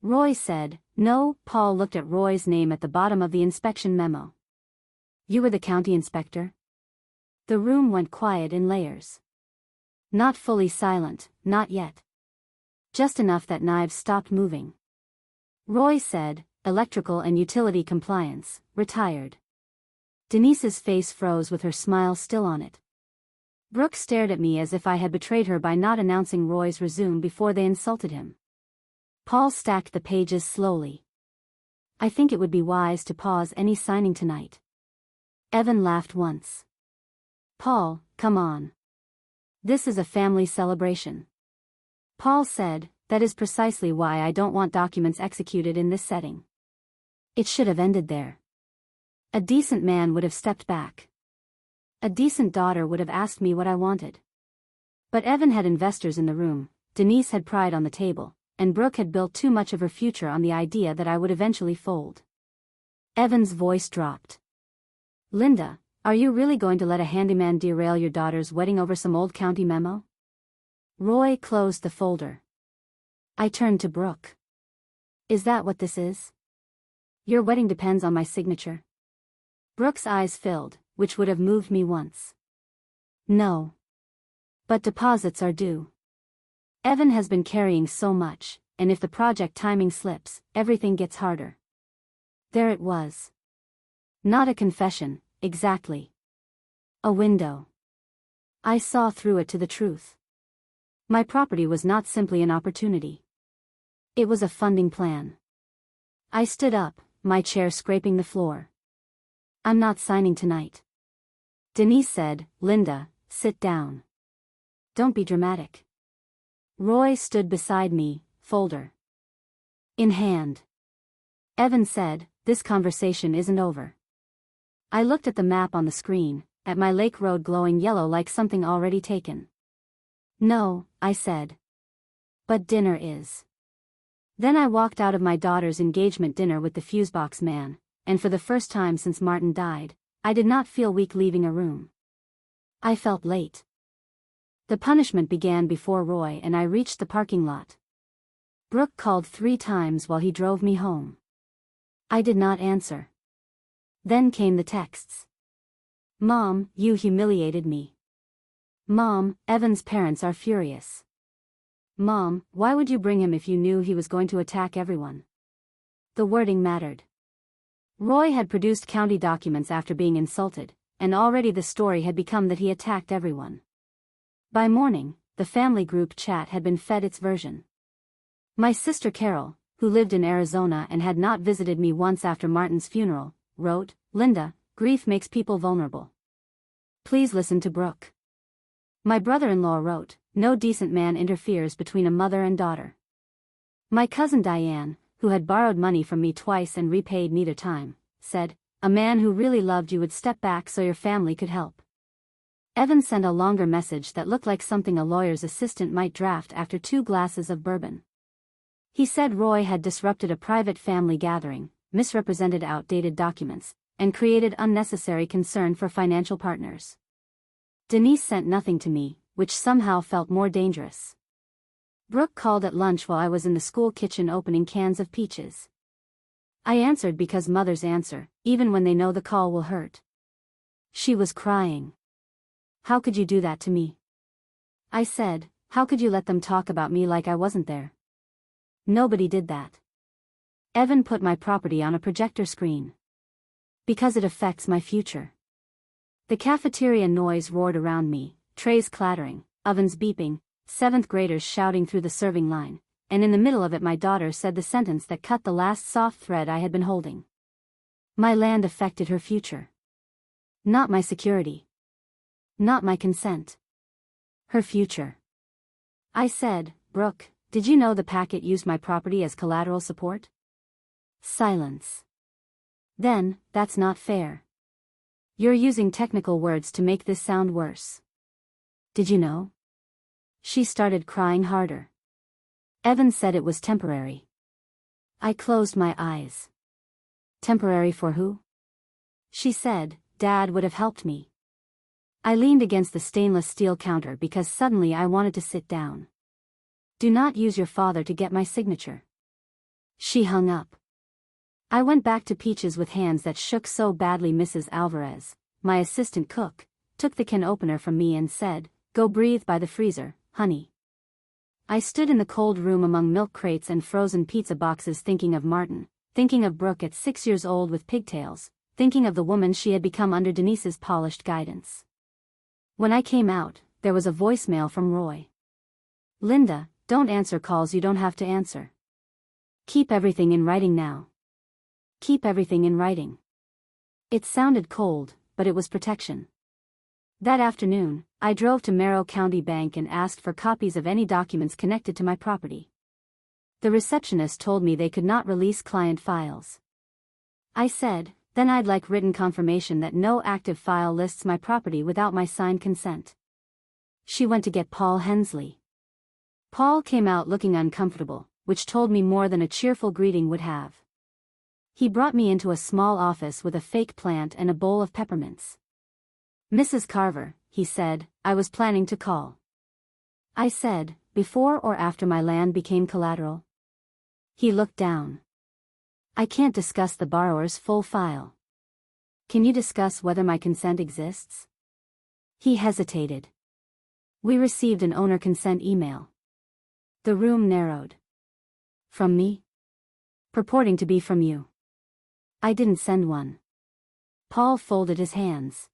Roy said, no. Paul looked at Roy's name at the bottom of the inspection memo. You were the county inspector? The room went quiet in layers. Not fully silent, not yet. Just enough that knives stopped moving. Roy said, electrical and utility compliance, retired. Denise's face froze with her smile still on it. Brooke stared at me as if I had betrayed her by not announcing Roy's resume before they insulted him. Paul stacked the pages slowly. I think it would be wise to pause any signing tonight. Evan laughed once. Paul, come on. This is a family celebration. Paul said, that is precisely why I don't want documents executed in this setting. It should have ended there. A decent man would have stepped back. A decent daughter would have asked me what I wanted. But Evan had investors in the room, Denise had pride on the table, and Brooke had built too much of her future on the idea that I would eventually fold. Evan's voice dropped. Linda, are you really going to let a handyman derail your daughter's wedding over some old county memo? Roy closed the folder. I turned to Brooke. Is that what this is? Your wedding depends on my signature? Brooke's eyes filled, which would have moved me once. No. But deposits are due. Evan has been carrying so much, and if the project timing slips, everything gets harder. There it was. Not a confession, exactly. A window. I saw through it to the truth. My property was not simply an opportunity. It was a funding plan. I stood up, my chair scraping the floor. I'm not signing tonight. Denise said, Linda, sit down. Don't be dramatic. Roy stood beside me, folder in hand. Evan said, this conversation isn't over. I looked at the map on the screen, at my lake road glowing yellow like something already taken. No, I said. But dinner is. Then I walked out of my daughter's engagement dinner with the fusebox man, and for the first time since Martin died, I did not feel weak leaving a room. I felt late. The punishment began before Roy and I reached the parking lot. Brooke called 3 times while he drove me home. I did not answer. Then came the texts. Mom, you humiliated me. Mom, Evan's parents are furious. Mom, why would you bring him if you knew he was going to attack everyone? The wording mattered. Roy had produced county documents after being insulted, and already the story had become that he attacked everyone. By morning, the family group chat had been fed its version. My sister Carol, who lived in Arizona and had not visited me once after Martin's funeral, wrote, Linda, grief makes people vulnerable. Please listen to Brooke. My brother-in-law wrote, no decent man interferes between a mother and daughter. My cousin Diane, who had borrowed money from me twice and repaid neither time, said, a man who really loved you would step back so your family could help. Evan sent a longer message that looked like something a lawyer's assistant might draft after 2 glasses of bourbon. He said Roy had disrupted a private family gathering, misrepresented outdated documents, and created unnecessary concern for financial partners. Denise sent nothing to me, which somehow felt more dangerous. Brooke called at lunch while I was in the school kitchen opening cans of peaches. I answered because mothers answer, even when they know the call will hurt. She was crying. How could you do that to me? I said, how could you let them talk about me like I wasn't there? Nobody did that. Evan put my property on a projector screen. Because it affects my future. The cafeteria noise roared around me, trays clattering, ovens beeping, 7th graders shouting through the serving line, and in the middle of it my daughter said the sentence that cut the last soft thread I had been holding. My land affected her future. Not my security. Not my consent. Her future. I said, Brooke, did you know the packet used my property as collateral support? Silence. Then, that's not fair. You're using technical words to make this sound worse. Did you know? She started crying harder. Evan said it was temporary. I closed my eyes. Temporary for who? She said, Dad would have helped me. I leaned against the stainless steel counter because suddenly I wanted to sit down. Do not use your father to get my signature. She hung up. I went back to Peaches with hands that shook so badly Mrs. Alvarez, my assistant cook, took the can opener from me and said, Go breathe by the freezer, honey. I stood in the cold room among milk crates and frozen pizza boxes thinking of Martin, thinking of Brooke at 6 years old with pigtails, thinking of the woman she had become under Denise's polished guidance. When I came out, there was a voicemail from Roy. Linda, don't answer calls you don't have to answer. Keep everything in writing now. Keep everything in writing. It sounded cold, but it was protection. That afternoon, I drove to Merrill County Bank and asked for copies of any documents connected to my property. The receptionist told me they could not release client files. I said, then I'd like written confirmation that no active file lists my property without my signed consent. She went to get Paul Hensley. Paul came out looking uncomfortable, which told me more than a cheerful greeting would have. He brought me into a small office with a fake plant and a bowl of peppermints. Mrs. Carver, he said, I was planning to call. I said, before or after my land became collateral? He looked down. I can't discuss the borrower's full file. Can you discuss whether my consent exists? He hesitated. We received an owner consent email. The room narrowed. From me? Purporting to be from you. I didn't send one. Paul folded his hands.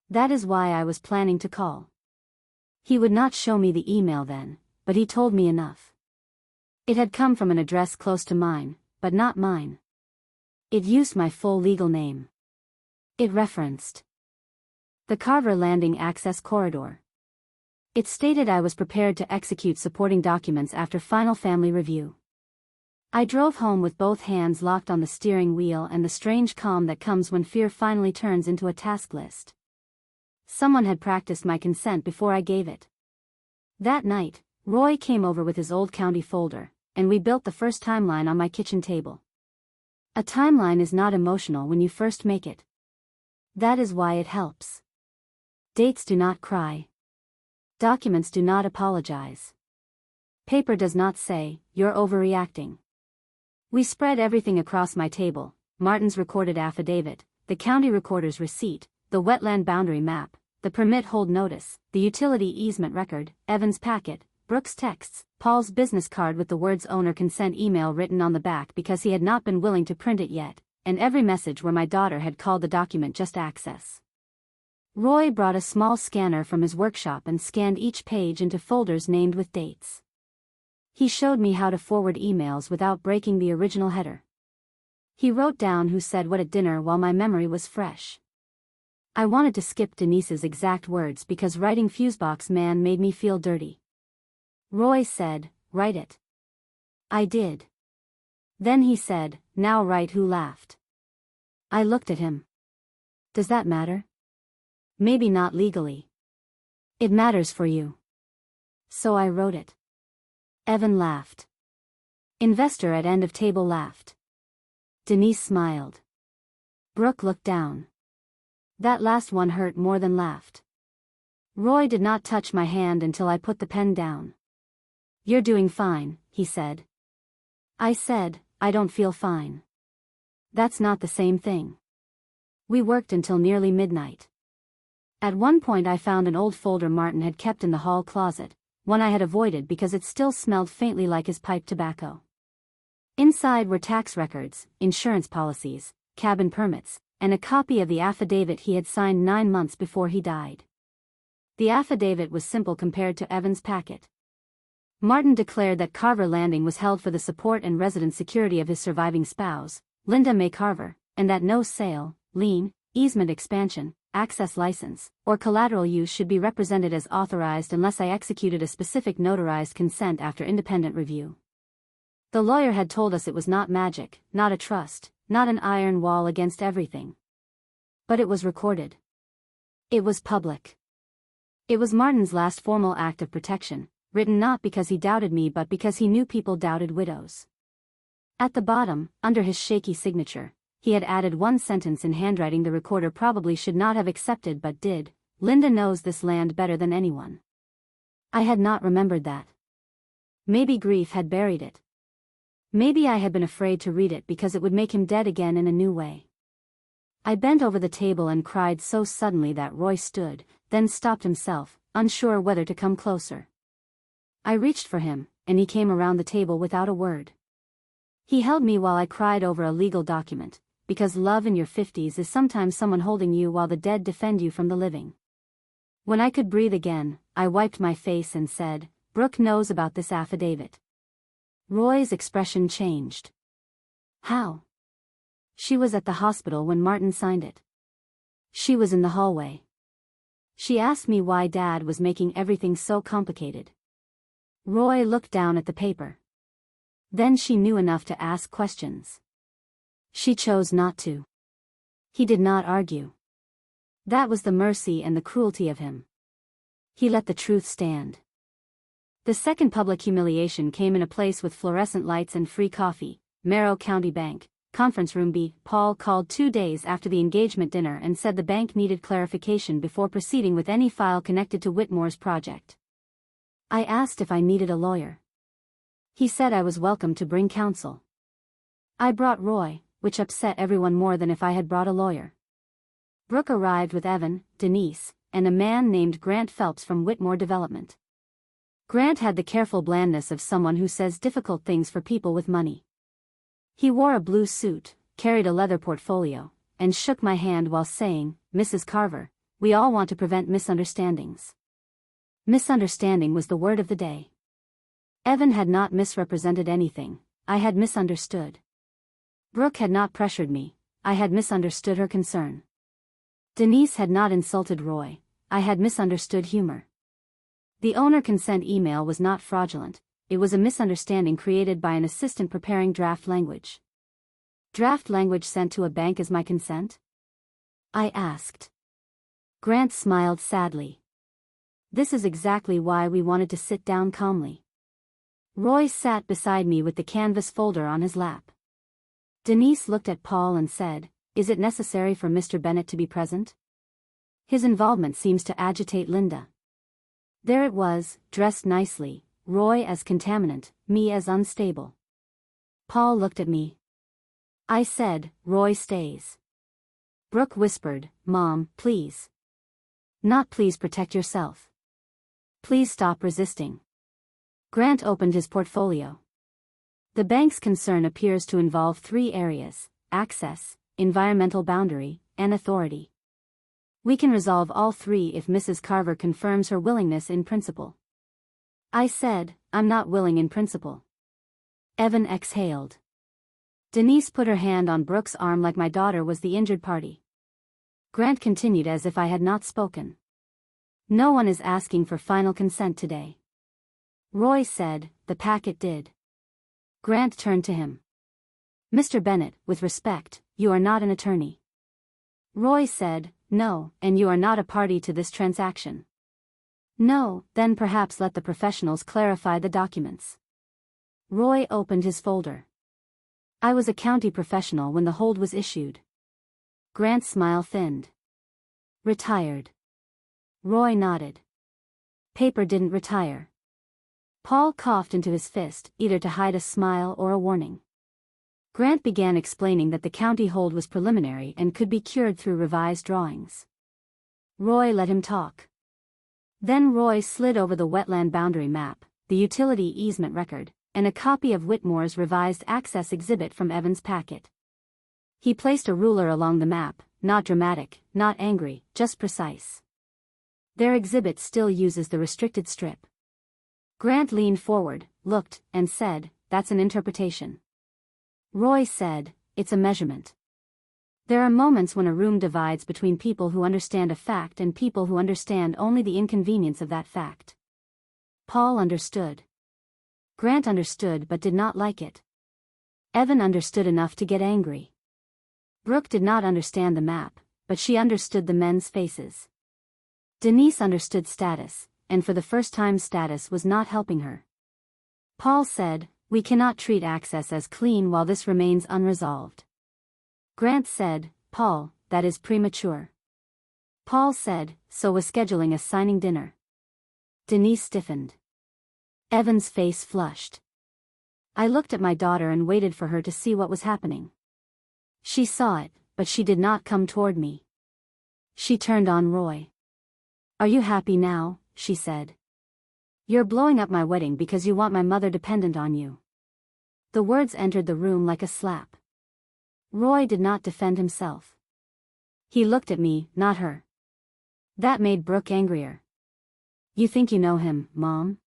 That is why I was planning to call. He would not show me the email then, but he told me enough. It had come from an address close to mine, but not mine. It used my full legal name. It referenced the Carver Landing Access Corridor. It stated I was prepared to execute supporting documents after final family review. I drove home with both hands locked on the steering wheel and the strange calm that comes when fear finally turns into a task list. Someone had practiced my consent before I gave it. That night, Roy came over with his old county folder, and we built the first timeline on my kitchen table. A timeline is not emotional when you first make it. That is why it helps. Dates do not cry. Documents do not apologize. Paper does not say, you're overreacting. We spread everything across my table: Martin's recorded affidavit, the county recorder's receipt, the wetland boundary map, the permit hold notice, the utility easement record, Evan's packet, Brooke's texts, Paul's business card with the words owner consent email written on the back because he had not been willing to print it yet, and every message where my daughter had called the document just access. Roy brought a small scanner from his workshop and scanned each page into folders named with dates. He showed me how to forward emails without breaking the original header. He wrote down who said what at dinner while my memory was fresh. I wanted to skip Denise's exact words because writing Fusebox Man made me feel dirty. Roy said, write it. I did. Then he said, now write who laughed. I looked at him. Does that matter? Maybe not legally. It matters for you. So I wrote it. Evan laughed. Investor at end of table laughed. Denise smiled. Brooke looked down. That last one hurt more than laughed. Roy did not touch my hand until I put the pen down. You're doing fine, he said. I said, I don't feel fine. That's not the same thing. We worked until nearly midnight. At one point I found an old folder Martin had kept in the hall closet, one I had avoided because it still smelled faintly like his pipe tobacco. Inside were tax records, insurance policies, cabin permits, and a copy of the affidavit he had signed 9 months before he died. The affidavit was simple compared to Evan's packet. Martin declared that Carver Landing was held for the support and residence security of his surviving spouse, Linda May Carver, and that no sale, lien, easement expansion, access license, or collateral use should be represented as authorized unless I executed a specific notarized consent after independent review. The lawyer had told us it was not magic, not a trust, not an iron wall against everything. But it was recorded. It was public. It was Martin's last formal act of protection, written not because he doubted me but because he knew people doubted widows. At the bottom, under his shaky signature, he had added one sentence in handwriting the recorder probably should not have accepted but did: Linda knows this land better than anyone. I had not remembered that. Maybe grief had buried it. Maybe I had been afraid to read it because it would make him dead again in a new way. I bent over the table and cried so suddenly that Roy stood, then stopped himself, unsure whether to come closer. I reached for him, and he came around the table without a word. He held me while I cried over a legal document, because love in your 50s is sometimes someone holding you while the dead defend you from the living. When I could breathe again, I wiped my face and said, Brooke knows about this affidavit. Roy's expression changed. How? She was at the hospital when Martin signed it. She was in the hallway. She asked me why Dad was making everything so complicated. Roy looked down at the paper. Then she knew enough to ask questions. She chose not to. He did not argue. That was the mercy and the cruelty of him. He let the truth stand. The second public humiliation came in a place with fluorescent lights and free coffee, Merrow County Bank, Conference Room B. Paul called 2 days after the engagement dinner and said the bank needed clarification before proceeding with any file connected to Whitmore's project. I asked if I needed a lawyer. He said I was welcome to bring counsel. I brought Roy, which upset everyone more than if I had brought a lawyer. Brooke arrived with Evan, Denise, and a man named Grant Phelps from Whitmore Development. Grant had the careful blandness of someone who says difficult things for people with money. He wore a blue suit, carried a leather portfolio, and shook my hand while saying, Mrs. Carver, we all want to prevent misunderstandings. Misunderstanding was the word of the day. Evan had not misrepresented anything, I had misunderstood. Brooke had not pressured me, I had misunderstood her concern. Denise had not insulted Roy, I had misunderstood humor. The owner consent email was not fraudulent, it was a misunderstanding created by an assistant preparing draft language. Draft language sent to a bank as my consent? I asked. Grant smiled sadly. This is exactly why we wanted to sit down calmly. Roy sat beside me with the canvas folder on his lap. Denise looked at Paul and said, Is it necessary for Mr. Bennett to be present? His involvement seems to agitate Linda. There it was, dressed nicely, Roy as contaminant, me as unstable. Paul looked at me. I said, Roy stays. Brooke whispered, Mom, please. Not please protect yourself. Please stop resisting. Grant opened his portfolio. The bank's concern appears to involve 3 areas: access, environmental boundary, and authority. We can resolve all 3 if Mrs. Carver confirms her willingness in principle. I said, I'm not willing in principle. Evan exhaled. Denise put her hand on Brooke's arm like my daughter was the injured party. Grant continued as if I had not spoken. No one is asking for final consent today. Roy said, the packet did. Grant turned to him. Mr. Bennett, with respect, you are not an attorney. Roy said, no, and you are not a party to this transaction. No, then perhaps let the professionals clarify the documents. Roy opened his folder. I was a county professional when the hold was issued. Grant's smile thinned. Retired. Roy nodded. Paper didn't retire. Paul coughed into his fist, either to hide a smile or a warning. Grant began explaining that the county hold was preliminary and could be cured through revised drawings. Roy let him talk. Then Roy slid over the wetland boundary map, the utility easement record, and a copy of Whitmore's revised access exhibit from Evan's packet. He placed a ruler along the map, not dramatic, not angry, just precise. Their exhibit still uses the restricted strip. Grant leaned forward, looked, and said, that's an interpretation. Roy said, it's a measurement. There are moments when a room divides between people who understand a fact and people who understand only the inconvenience of that fact. Paul understood. Grant understood but did not like it. Evan understood enough to get angry. Brooke did not understand the map, but she understood the men's faces. Denise understood status, and for the first time status was not helping her. Paul said, we cannot treat access as clean while this remains unresolved. Grant said, Paul, that is premature. Paul said, so was scheduling a signing dinner. Denise stiffened. Evan's face flushed. I looked at my daughter and waited for her to see what was happening. She saw it, but she did not come toward me. She turned on Roy. Are you happy now, she said. You're blowing up my wedding because you want my mother dependent on you. The words entered the room like a slap. Roy did not defend himself. He looked at me, not her. That made Brooke angrier. You think you know him, Mom?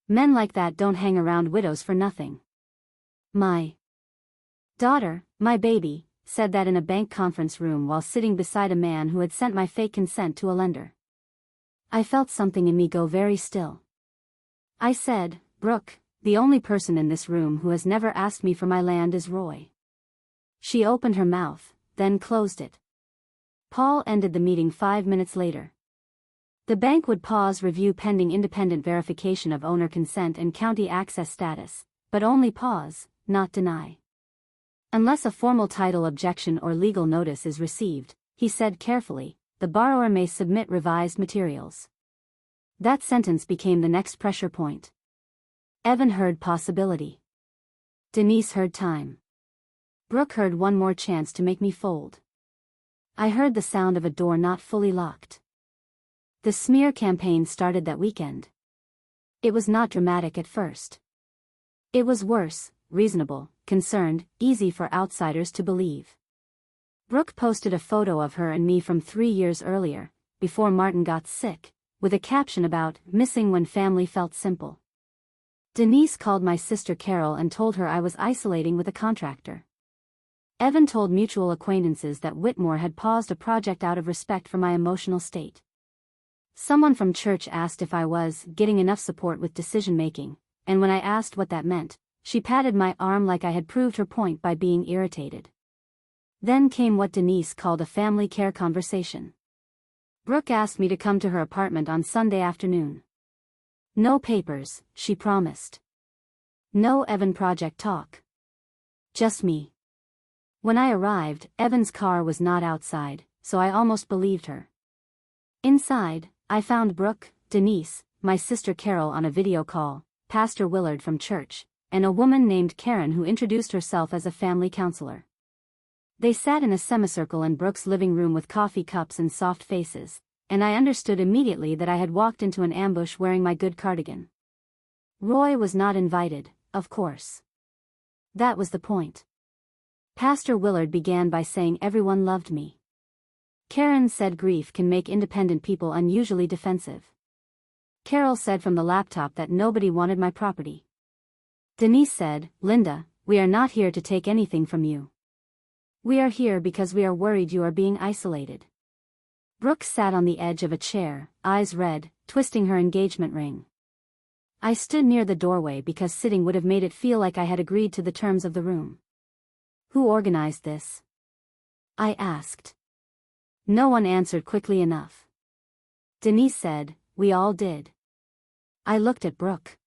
Men like that don't hang around widows for nothing. My daughter, my baby, said that in a bank conference room while sitting beside a man who had sent my fake consent to a lender. I felt something in me go very still. I said, Brooke, the only person in this room who has never asked me for my land is Roy. She opened her mouth, then closed it. Paul ended the meeting 5 minutes later. The bank would pause review pending independent verification of owner consent and county access status, but only pause, not deny. Unless a formal title objection or legal notice is received, he said carefully, the borrower may submit revised materials. That sentence became the next pressure point. Evan heard possibility. Denise heard time. Brooke heard one more chance to make me fold. I heard the sound of a door not fully locked. The smear campaign started that weekend. It was not dramatic at first. It was worse, reasonable, concerned, easy for outsiders to believe. Brooke posted a photo of her and me from 3 years earlier, before Martin got sick, with a caption about missing when family felt simple. Denise called my sister Carol and told her I was isolating with a contractor. Evan told mutual acquaintances that Whitmore had paused a project out of respect for my emotional state. Someone from church asked if I was getting enough support with decision-making, and when I asked what that meant, she patted my arm like I had proved her point by being irritated. Then came what Denise called a family care conversation. Brooke asked me to come to her apartment on Sunday afternoon. No papers, she promised. No Evan project talk. Just me. When I arrived, Evan's car was not outside, so I almost believed her. Inside, I found Brooke, Denise, my sister Carol on a video call, Pastor Willard from church, and a woman named Karen who introduced herself as a family counselor. They sat in a semicircle in Brooke's living room with coffee cups and soft faces, and I understood immediately that I had walked into an ambush wearing my good cardigan. Roy was not invited, of course. That was the point. Pastor Willard began by saying everyone loved me. Karen said grief can make independent people unusually defensive. Carol said from the laptop that nobody wanted my property. Denise said, Linda, we are not here to take anything from you. We are here because we are worried you are being isolated. Brooke sat on the edge of a chair, eyes red, twisting her engagement ring. I stood near the doorway because sitting would have made it feel like I had agreed to the terms of the room. Who organized this? I asked. No one answered quickly enough. Denise said, we all did. I looked at Brooke.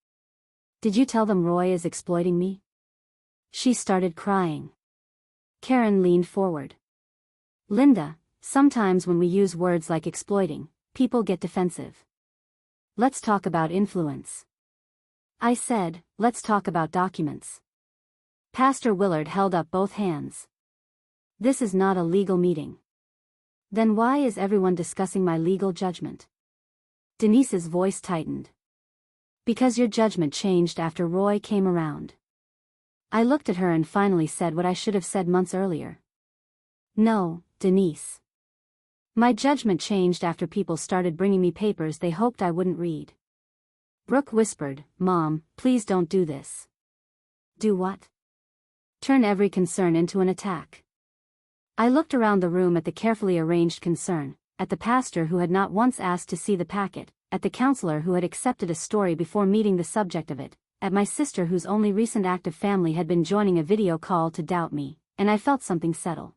Did you tell them Roy is exploiting me? She started crying. Karen leaned forward. Linda, sometimes when we use words like exploiting, people get defensive. Let's talk about influence. I said, let's talk about documents. Pastor Willard held up both hands. This is not a legal meeting. Then why is everyone discussing my legal judgment? Denise's voice tightened. Because your judgment changed after Roy came around. I looked at her and finally said what I should have said months earlier. No, Denise. My judgment changed after people started bringing me papers they hoped I wouldn't read. Brooke whispered, Mom, please don't do this. Do what? Turn every concern into an attack. I looked around the room at the carefully arranged concern, at the pastor who had not once asked to see the packet, at the counselor who had accepted a story before meeting the subject of it, at my sister whose only recent act of family had been joining a video call to doubt me, and I felt something settle.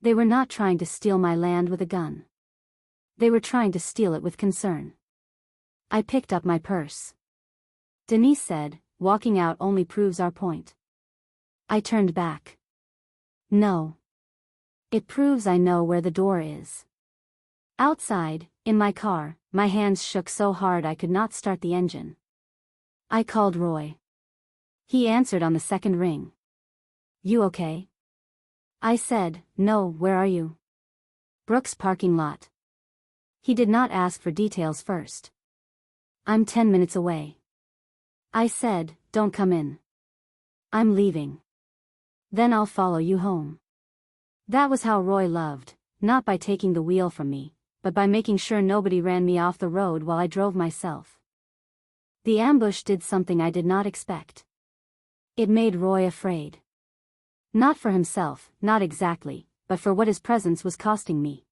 They were not trying to steal my land with a gun. They were trying to steal it with concern. I picked up my purse. Denise said, walking out only proves our point. I turned back. No. It proves I know where the door is. Outside, in my car, my hands shook so hard I could not start the engine. I called Roy. He answered on the second ring. You okay? I said, no, where are you? Brooke's parking lot. He did not ask for details first. I'm 10 minutes away. I said, don't come in. I'm leaving. Then I'll follow you home. That was how Roy loved, not by taking the wheel from me, but by making sure nobody ran me off the road while I drove myself. The ambush did something I did not expect. It made Roy afraid. Not for himself, not exactly, but for what his presence was costing me.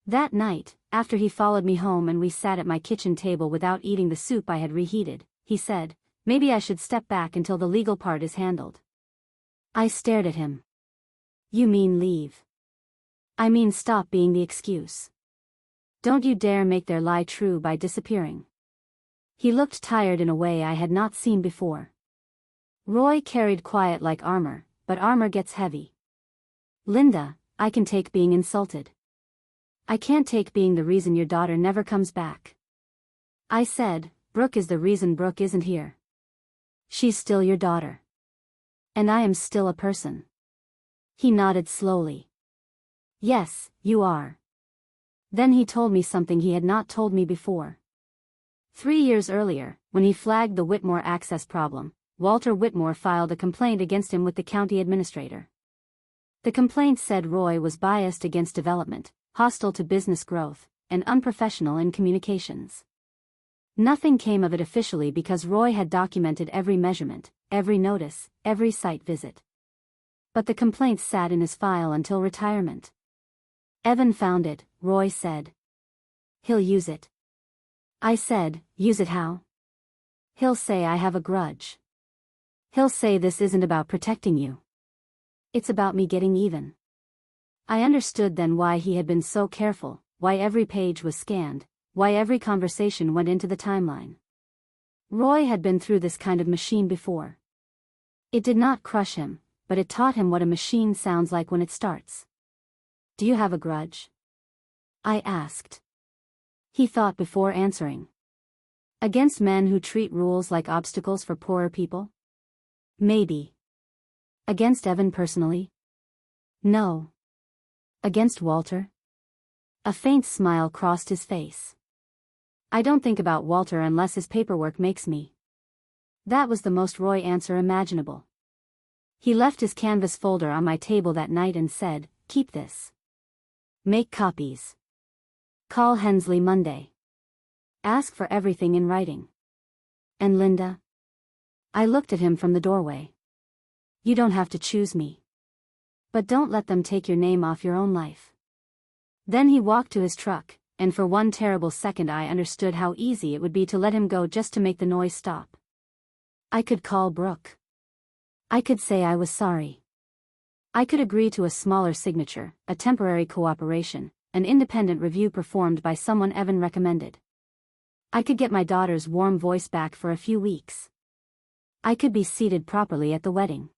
That night, after he followed me home and we sat at my kitchen table without eating the soup I had reheated, he said, maybe I should step back until the legal part is handled. I stared at him. You mean leave? I mean stop being the excuse. Don't you dare make their lie true by disappearing. He looked tired in a way I had not seen before. Roy carried quiet like armor, but armor gets heavy. Linda, I can take being insulted. I can't take being the reason your daughter never comes back. I said, Brooke is the reason Brooke isn't here. She's still your daughter. And I am still a person. He nodded slowly. Yes, you are. Then he told me something he had not told me before. 3 years earlier, when he flagged the Whitmore access problem, Walter Whitmore filed a complaint against him with the county administrator. The complaint said Roy was biased against development, hostile to business growth, and unprofessional in communications. Nothing came of it officially because Roy had documented every measurement, every notice, every site visit. But the complaint sat in his file until retirement. Evan found it, Roy said. He'll use it. I said, use it how? He'll say I have a grudge. He'll say this isn't about protecting you. It's about me getting even. I understood then why he had been so careful, why every page was scanned, why every conversation went into the timeline. Roy had been through this kind of machine before. It did not crush him, but it taught him what a machine sounds like when it starts. Do you have a grudge? I asked. He thought before answering. Against men who treat rules like obstacles for poorer people? Maybe. Against Evan personally? No. Against Walter? A faint smile crossed his face. I don't think about Walter unless his paperwork makes me. That was the most Roy answer imaginable. He left his canvas folder on my table that night and said, keep this. Make copies. Call Hensley Monday. Ask for everything in writing. And Linda? I looked at him from the doorway. You don't have to choose me. But don't let them take your name off your own life. Then he walked to his truck, and for one terrible second I understood how easy it would be to let him go just to make the noise stop. I could call Brooke. I could say I was sorry. I could agree to a smaller signature, a temporary cooperation, an independent review performed by someone Evan recommended. I could get my daughter's warm voice back for a few weeks. I could be seated properly at the wedding.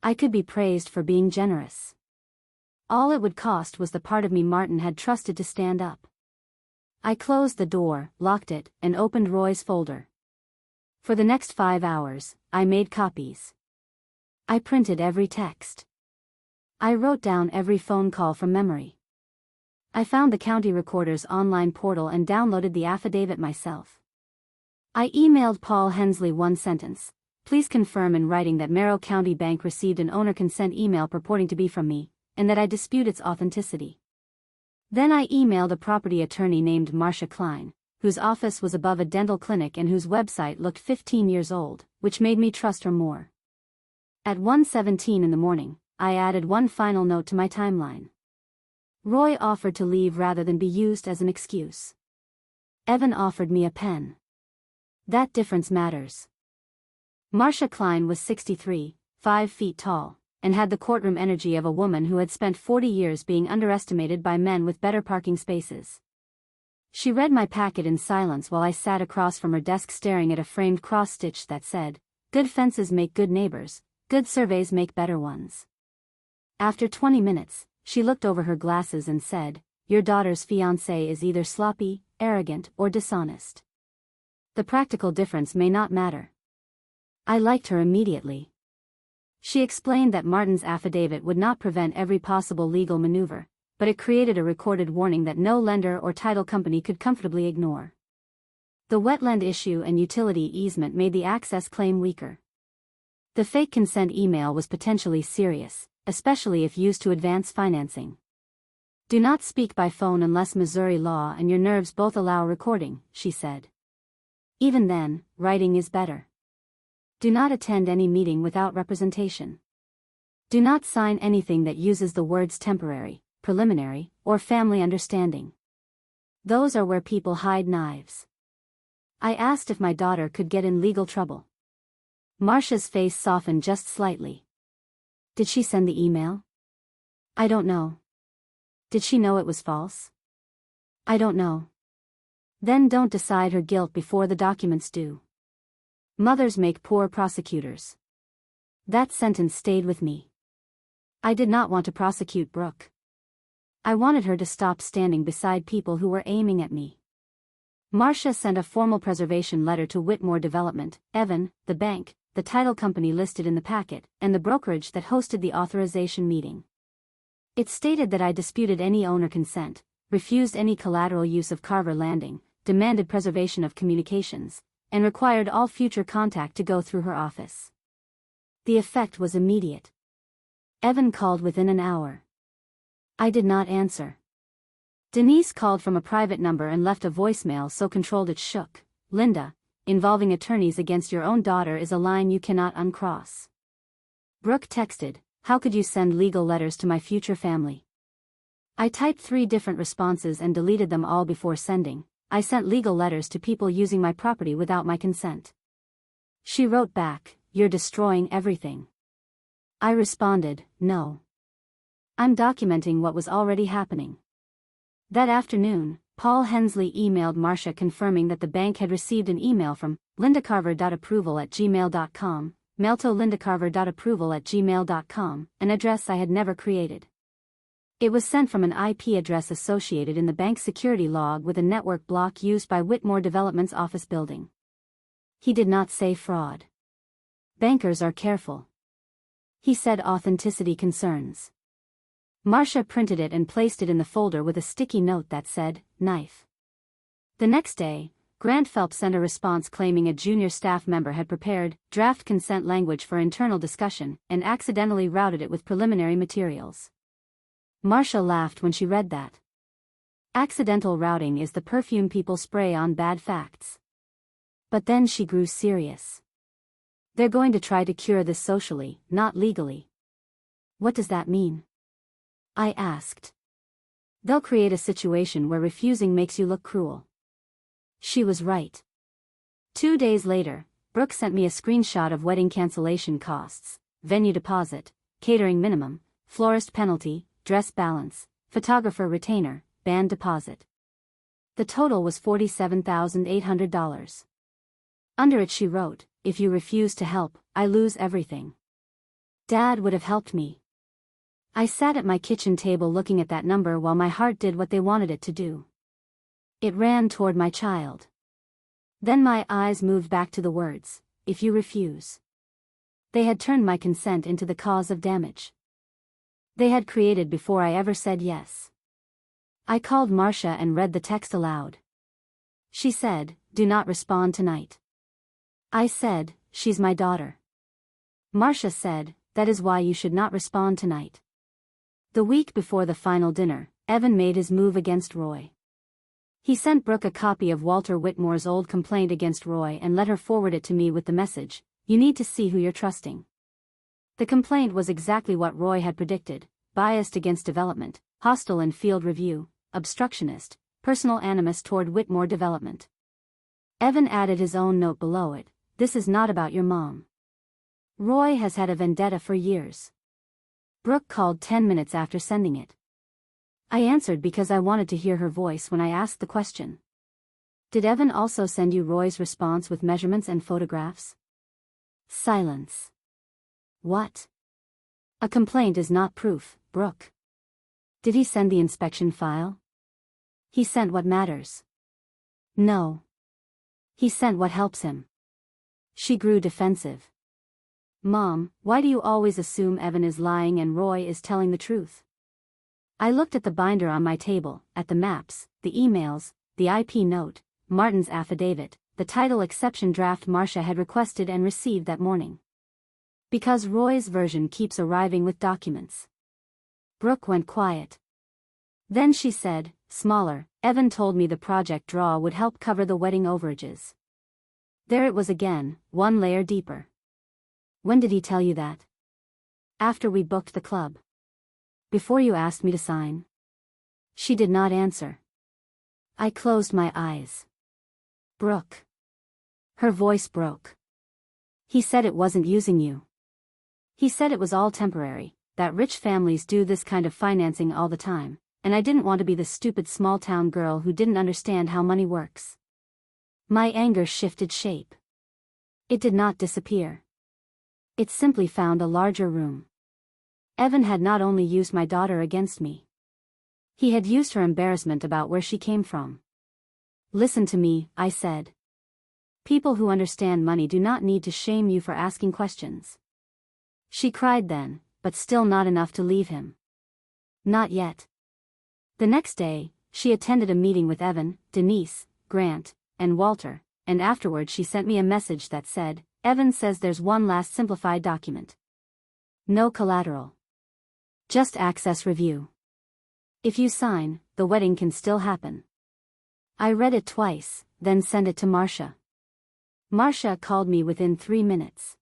I could be praised for being generous. All it would cost was the part of me Martin had trusted to stand up. I closed the door, locked it, and opened Roy's folder. For the next 5 hours, I made copies. I printed every text. I wrote down every phone call from memory. I found the county recorder's online portal and downloaded the affidavit myself. I emailed Paul Hensley one sentence. Please confirm in writing that Merrill County Bank received an owner consent email purporting to be from me, and that I dispute its authenticity. Then I emailed a property attorney named Marcia Klein, whose office was above a dental clinic and whose website looked 15 years old, which made me trust her more. At 1:17 in the morning, I added one final note to my timeline. Roy offered to leave rather than be used as an excuse. Evan offered me a pen. That difference matters. Marcia Klein was 63, 5 feet tall, and had the courtroom energy of a woman who had spent 40 years being underestimated by men with better parking spaces. She read my packet in silence while I sat across from her desk staring at a framed cross-stitch that said, "Good fences make good neighbors, good surveys make better ones." After 20 minutes, she looked over her glasses and said, "Your daughter's fiancé is either sloppy, arrogant, or dishonest. The practical difference may not matter." I liked her immediately. She explained that Martin's affidavit would not prevent every possible legal maneuver, but it created a recorded warning that no lender or title company could comfortably ignore. The wetland issue and utility easement made the access claim weaker. The fake consent email was potentially serious, especially if used to advance financing. Do not speak by phone unless Missouri law and your nerves both allow recording, she said. Even then, writing is better. Do not attend any meeting without representation. Do not sign anything that uses the words temporary, preliminary, or family understanding. Those are where people hide knives. I asked if my daughter could get in legal trouble. Marcia's face softened just slightly. Did she send the email? I don't know. Did she know it was false? I don't know. Then don't decide her guilt before the documents do. Mothers make poor prosecutors. That sentence stayed with me. I did not want to prosecute Brooke. I wanted her to stop standing beside people who were aiming at me. Marcia sent a formal preservation letter to Whitmore Development, Evan, the bank, the title company listed in the packet, and the brokerage that hosted the authorization meeting. It stated that I disputed any owner consent, refused any collateral use of Carver Landing, demanded preservation of communications, and required all future contact to go through her office. The effect was immediate. Evan called within an hour. I did not answer. Denise called from a private number and left a voicemail so controlled it shook. Linda, involving attorneys against your own daughter is a line you cannot uncross. Brooke texted, how could you send legal letters to my future family? I typed 3 different responses and deleted them all before sending. I sent legal letters to people using my property without my consent. She wrote back, you're destroying everything. I responded, no. I'm documenting what was already happening. That afternoon, Paul Hensley emailed Marcia confirming that the bank had received an email from lindacarver.approval@gmail.com, meltolindacarver.approval@gmail.com, an address I had never created. It was sent from an IP address associated in the bank security log with a network block used by Whitmore Development's office building. He did not say fraud. Bankers are careful. He said authenticity concerns. Marcia printed it and placed it in the folder with a sticky note that said, knife. The next day, Grant Phelps sent a response claiming a junior staff member had prepared draft consent language for internal discussion and accidentally routed it with preliminary materials. Marcia laughed when she read that. Accidental routing is the perfume people spray on bad facts. But then she grew serious. They're going to try to cure this socially, not legally. What does that mean? I asked. They'll create a situation where refusing makes you look cruel. She was right. 2 days later, Brooke sent me a screenshot of wedding cancellation costs, venue deposit, catering minimum, florist penalty, dress balance, photographer retainer, band deposit. The total was $47,800. Under it she wrote, if you refuse to help, I lose everything. Dad would have helped me. I sat at my kitchen table looking at that number while my heart did what they wanted it to do. It ran toward my child. Then my eyes moved back to the words, if you refuse. They had turned my consent into the cause of damage. They had created before I ever said yes. I called Marcia and read the text aloud. She said, do not respond tonight. I said, she's my daughter. Marcia said, that is why you should not respond tonight. The week before the final dinner, Evan made his move against Roy. He sent Brooke a copy of Walter Whitmore's old complaint against Roy and let her forward it to me with the message, you need to see who you're trusting. The complaint was exactly what Roy had predicted, biased against development, hostile in field review, obstructionist, personal animus toward Whitmore Development. Evan added his own note below it, this is not about your mom. Roy has had a vendetta for years. Brooke called 10 minutes after sending it. I answered because I wanted to hear her voice when I asked the question. Did Evan also send you Roy's response with measurements and photographs? Silence. What? A complaint is not proof, Brooke. Did he send the inspection file? He sent what matters. No. He sent what helps him. She grew defensive. Mom, why do you always assume Evan is lying and Roy is telling the truth? I looked at the binder on my table, at the maps, the emails, the IP note, Martin's affidavit, the title exception draft Marcia had requested and received that morning. Because Roy's version keeps arriving with documents. Brooke went quiet. Then she said, smaller, Evan told me the project draw would help cover the wedding overages. There it was again, one layer deeper. When did he tell you that? After we booked the club. Before you asked me to sign? She did not answer. I closed my eyes. Brooke. Her voice broke. He said it wasn't using you. He said it was all temporary, that rich families do this kind of financing all the time, and I didn't want to be the stupid small-town girl who didn't understand how money works. My anger shifted shape. It did not disappear. It simply found a larger room. Evan had not only used my daughter against me. He had used her embarrassment about where she came from. Listen to me, I said. People who understand money do not need to shame you for asking questions. She cried then, but still not enough to leave him. Not yet. The next day, she attended a meeting with Evan, Denise, Grant, and Walter, and afterward she sent me a message that said, Evan says there's one last simplified document. No collateral. Just access review. If you sign, the wedding can still happen. I read it twice, then sent it to Marcia. Marcia called me within 3 minutes.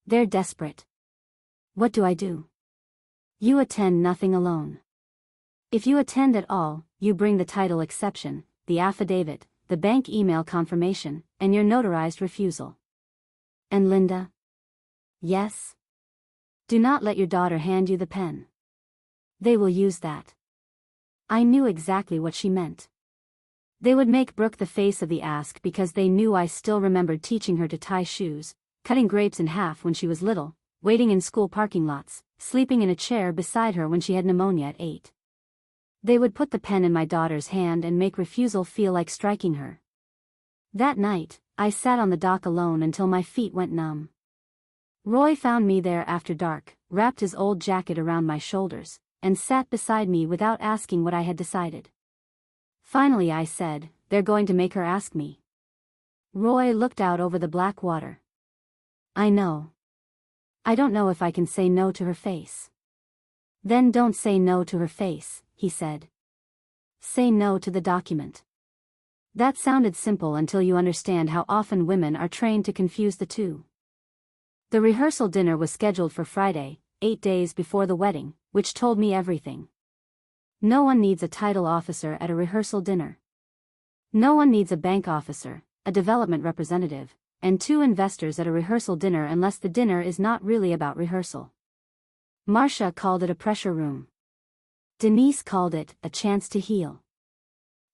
They're desperate. What do I do? You attend nothing alone. If you attend at all, you bring the title exception, the affidavit, the bank email confirmation, and your notarized refusal. And Linda? Yes? Do not let your daughter hand you the pen. They will use that. I knew exactly what she meant. They would make Brooke the face of the ask because they knew I still remembered teaching her to tie shoes, cutting grapes in half when she was little, waiting in school parking lots, sleeping in a chair beside her when she had pneumonia at 8. They would put the pen in my daughter's hand and make refusal feel like striking her. That night, I sat on the dock alone until my feet went numb. Roy found me there after dark, wrapped his old jacket around my shoulders, and sat beside me without asking what I had decided. Finally I said, they're going to make her ask me. Roy looked out over the black water. I know. I don't know if I can say no to her face. Then don't say no to her face, he said. Say no to the document. That sounded simple until you understand how often women are trained to confuse the two. The rehearsal dinner was scheduled for Friday, 8 days before the wedding, which told me everything. No one needs a title officer at a rehearsal dinner. No one needs a bank officer, a development representative, and 2 investors at a rehearsal dinner unless the dinner is not really about rehearsal. Marcia called it a pressure room. Denise called it a chance to heal.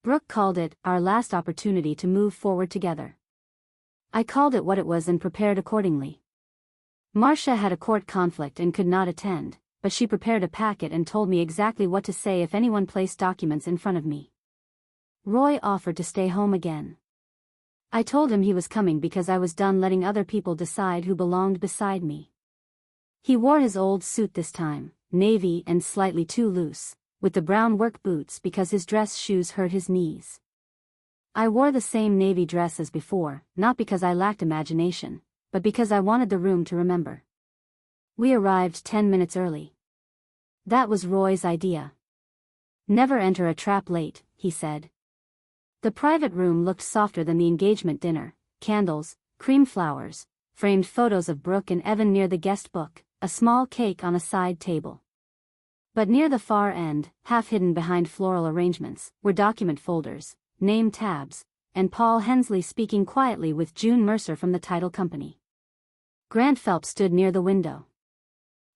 Brooke called it our last opportunity to move forward together. I called it what it was and prepared accordingly. Marcia had a court conflict and could not attend, but she prepared a packet and told me exactly what to say if anyone placed documents in front of me. Roy offered to stay home again. I told him he was coming because I was done letting other people decide who belonged beside me. He wore his old suit this time, navy and slightly too loose, with the brown work boots because his dress shoes hurt his knees. I wore the same navy dress as before, not because I lacked imagination, but because I wanted the room to remember. We arrived 10 minutes early. That was Roy's idea. Never enter a trap late, he said. The private room looked softer than the engagement dinner, candles, cream flowers, framed photos of Brooke and Evan near the guest book, a small cake on a side table. But near the far end, half hidden behind floral arrangements, were document folders, name tabs, and Paul Hensley speaking quietly with June Mercer from the title company. Grant Phelps stood near the window.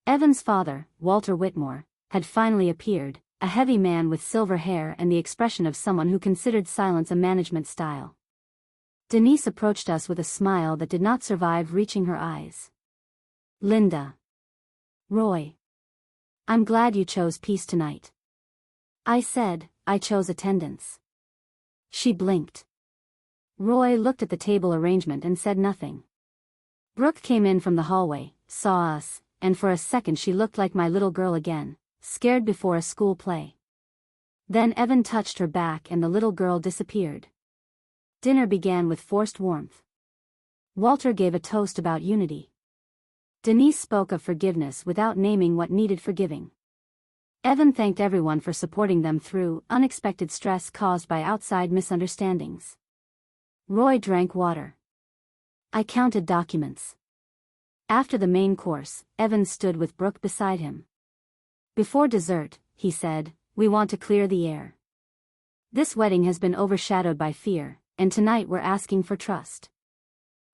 Evan's father, Walter Whitmore, had finally appeared, a heavy man with silver hair and the expression of someone who considered silence a management style. Denise approached us with a smile that did not survive reaching her eyes. Linda. Roy. I'm glad you chose peace tonight. I said, I chose attendance. She blinked. Roy looked at the table arrangement and said nothing. Brooke came in from the hallway, saw us, and for a second she looked like my little girl again, scared before a school play. Then Evan touched her back and the little girl disappeared. Dinner began with forced warmth. Walter gave a toast about unity. Denise spoke of forgiveness without naming what needed forgiving. Evan thanked everyone for supporting them through unexpected stress caused by outside misunderstandings. Roy drank water. I counted documents. After the main course, Evan stood with Brooke beside him. Before dessert, he said, "We want to clear the air. This wedding has been overshadowed by fear, and tonight we're asking for trust."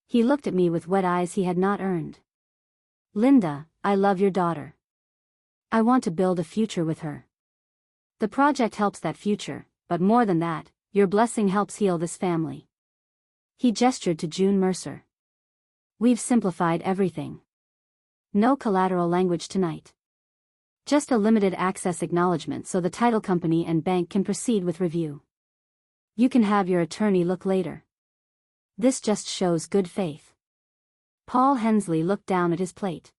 He looked at me with wet eyes he had not earned. "Linda, I love your daughter. I want to build a future with her. The project helps that future, but more than that, your blessing helps heal this family." He gestured to June Mercer. "We've simplified everything. No collateral language tonight. Just a limited access acknowledgement so the title company and bank can proceed with review. You can have your attorney look later. This just shows good faith." Paul Hensley looked down at his plate.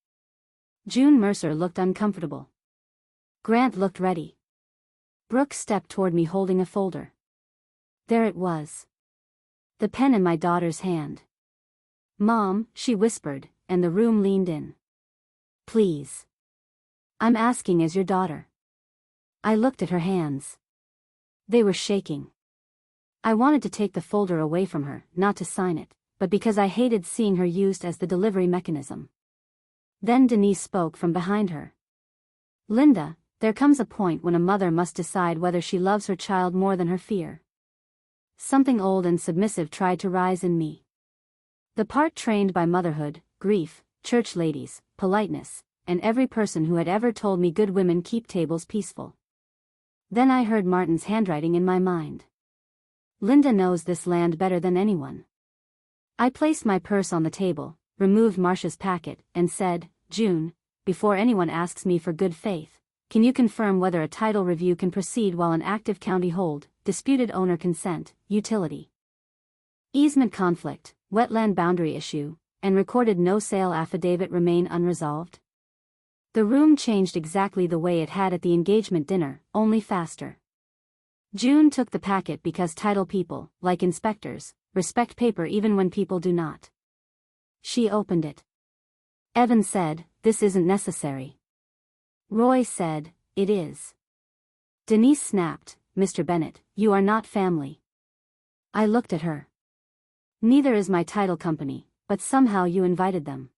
June Mercer looked uncomfortable. Grant looked ready. Brooke stepped toward me holding a folder. There it was. The pen in my daughter's hand. "Mom," she whispered, and the room leaned in. "Please. I'm asking as your daughter." I looked at her hands. They were shaking. I wanted to take the folder away from her, not to sign it, but because I hated seeing her used as the delivery mechanism. Then Denise spoke from behind her. "Linda, there comes a point when a mother must decide whether she loves her child more than her fear." Something old and submissive tried to rise in me. The part trained by motherhood, grief, church ladies, politeness, and every person who had ever told me good women keep tables peaceful. Then I heard Martin's handwriting in my mind. "Linda knows this land better than anyone." I placed my purse on the table, removed Marcia's packet, and said, "June, before anyone asks me for good faith, can you confirm whether a title review can proceed while an active county hold, disputed owner consent, utility, easement conflict, wetland boundary issue, and recorded no-sale affidavit remain unresolved?" The room changed exactly the way it had at the engagement dinner, only faster. June took the packet because title people, like inspectors, respect paper even when people do not. She opened it. Evan said, "This isn't necessary." Roy said, "It is." Denise snapped, "Mr. Bennett, you are not family." I looked at her. "Neither is my title company, but somehow you invited them."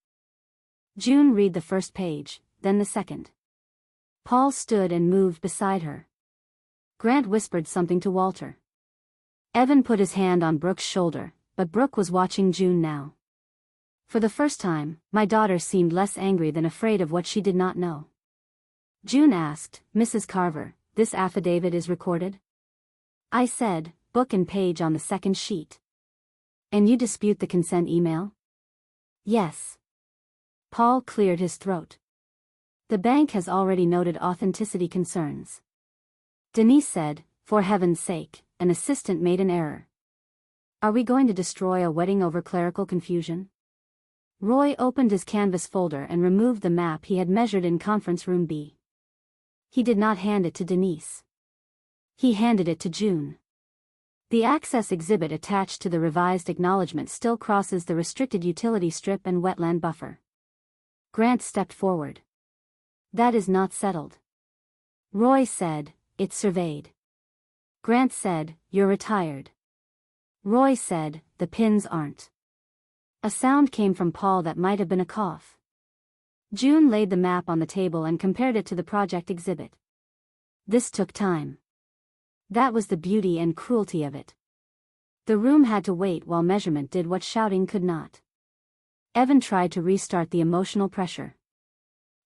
June read the first page, then the second. Paul stood and moved beside her. Grant whispered something to Walter. Evan put his hand on Brooke's shoulder, but Brooke was watching June now. For the first time, my daughter seemed less angry than afraid of what she did not know. June asked, "Mrs. Carver, this affidavit is recorded?" I said, "Book and page on the second sheet." "And you dispute the consent email?" "Yes." Paul cleared his throat. "The bank has already noted authenticity concerns." Denise said, "For heaven's sake, an assistant made an error. Are we going to destroy a wedding over clerical confusion?" Roy opened his canvas folder and removed the map he had measured in conference room B. He did not hand it to Denise. He handed it to June. The access exhibit attached to the revised acknowledgement still crosses the restricted utility strip and wetland buffer. Grant stepped forward. "That is not settled." Roy said, "It's surveyed." Grant said, "You're retired." Roy said, "The pins aren't." A sound came from Paul that might have been a cough. June laid the map on the table and compared it to the project exhibit. This took time. That was the beauty and cruelty of it. The room had to wait while measurement did what shouting could not. Evan tried to restart the emotional pressure.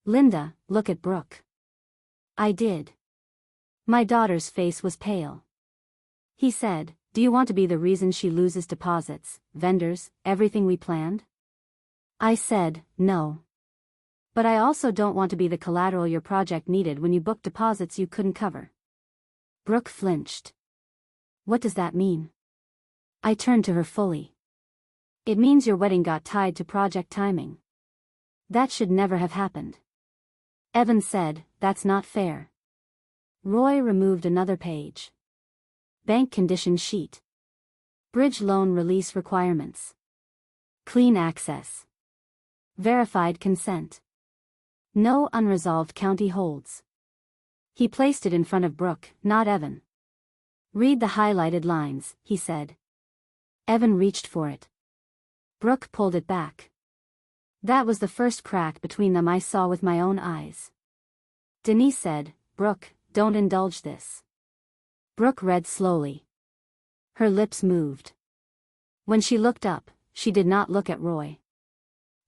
"Linda, look at Brooke." I did. My daughter's face was pale. He said, "Do you want to be the reason she loses deposits, vendors, everything we planned?" I said, "No. But I also don't want to be the collateral your project needed when you booked deposits you couldn't cover." Brooke flinched. "What does that mean?" I turned to her fully. "It means your wedding got tied to project timing. That should never have happened." Evan said, "That's not fair." Roy removed another page. Bank condition sheet. Bridge loan release requirements. Clean access. Verified consent. No unresolved county holds. He placed it in front of Brooke, not Evan. "Read the highlighted lines," he said. Evan reached for it. Brooke pulled it back. That was the first crack between them I saw with my own eyes. Denise said, "Brooke, don't indulge this." Brooke read slowly. Her lips moved. When she looked up, she did not look at Roy.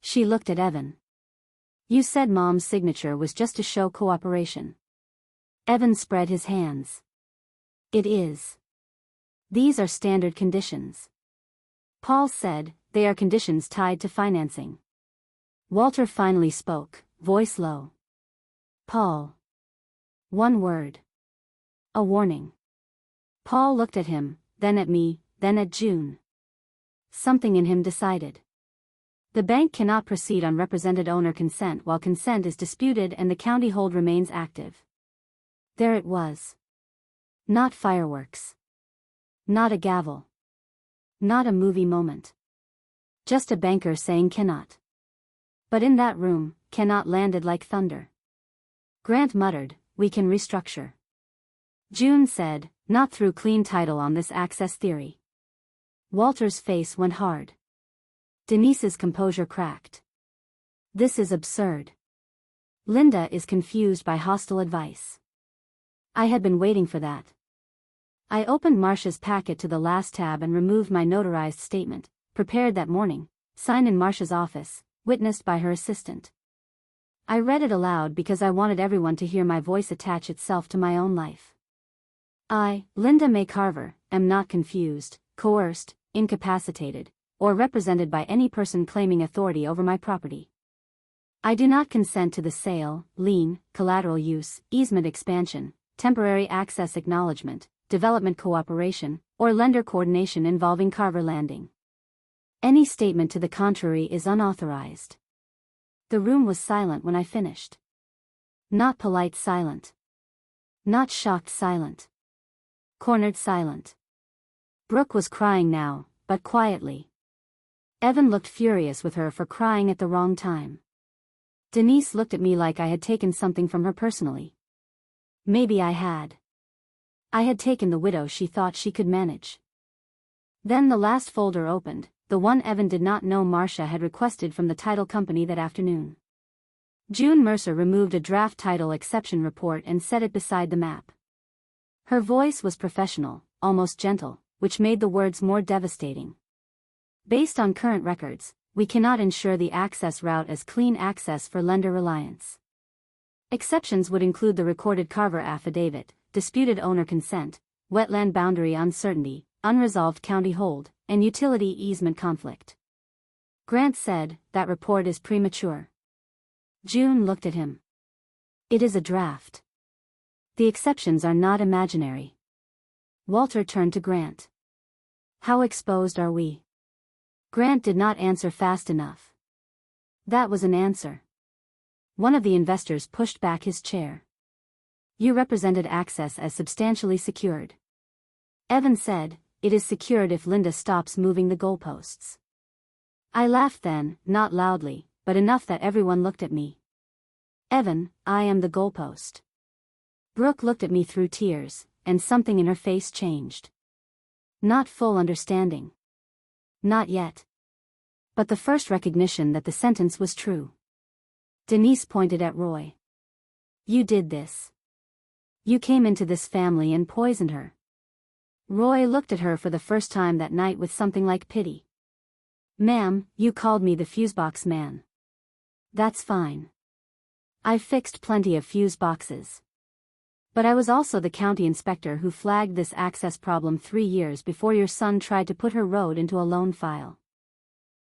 She looked at Evan. "You said Mom's signature was just to show cooperation." Evan spread his hands. "It is. These are standard conditions." Paul said, "They are conditions tied to financing." Walter finally spoke, voice low. "Paul." One word. A warning. Paul looked at him, then at me, then at June. Something in him decided. The bank cannot proceed on represented owner consent while consent is disputed and the county hold remains active. There it was. Not fireworks. Not a gavel. Not a movie moment. Just a banker saying cannot. But in that room, cannot landed like thunder. Grant muttered, "We can restructure." June said, "Not through clean title on this access theory." Walter's face went hard. Denise's composure cracked. "This is absurd. Linda is confused by hostile advice." I had been waiting for that. I opened Marcia's packet to the last tab and removed my notarized statement, prepared that morning, signed in Marcia's office, witnessed by her assistant. I read it aloud because I wanted everyone to hear my voice attach itself to my own life. I, Linda May Carver, am not confused, coerced, incapacitated, or represented by any person claiming authority over my property. I do not consent to the sale, lien, collateral use, easement expansion, temporary access acknowledgement, development cooperation, or lender coordination involving Carver Landing. Any statement to the contrary is unauthorized. The room was silent when I finished. Not polite silent. Not shocked silent. Cornered silent. Brooke was crying now, but quietly. Evan looked furious with her for crying at the wrong time. Denise looked at me like I had taken something from her personally. Maybe I had. I had taken the widow she thought she could manage. Then the last folder opened, the one Evan did not know Marcia had requested from the title company that afternoon. June Mercer removed a draft title exception report and set it beside the map. Her voice was professional, almost gentle, which made the words more devastating. Based on current records, we cannot ensure the access route as clean access for lender reliance. Exceptions would include the recorded Carver affidavit, disputed owner consent, wetland boundary uncertainty, unresolved county hold, and utility easement conflict. Grant said, "That report is premature." June looked at him. "It is a draft. The exceptions are not imaginary." Walter turned to Grant. "How exposed are we?" Grant did not answer fast enough. That was an answer. One of the investors pushed back his chair. "You represented access as substantially secured." Evan said, "It is secured if Linda stops moving the goalposts." I laughed then, not loudly, but enough that everyone looked at me. "Evan, I am the goalpost." Brooke looked at me through tears, and something in her face changed. Not full understanding. Not yet. But the first recognition that the sentence was true. Denise pointed at Roy. "You did this. You came into this family and poisoned her." Roy looked at her for the first time that night with something like pity. "Ma'am, you called me the fusebox man. That's fine. I've fixed plenty of fuse boxes. But I was also the county inspector who flagged this access problem 3 years before your son tried to put her road into a loan file."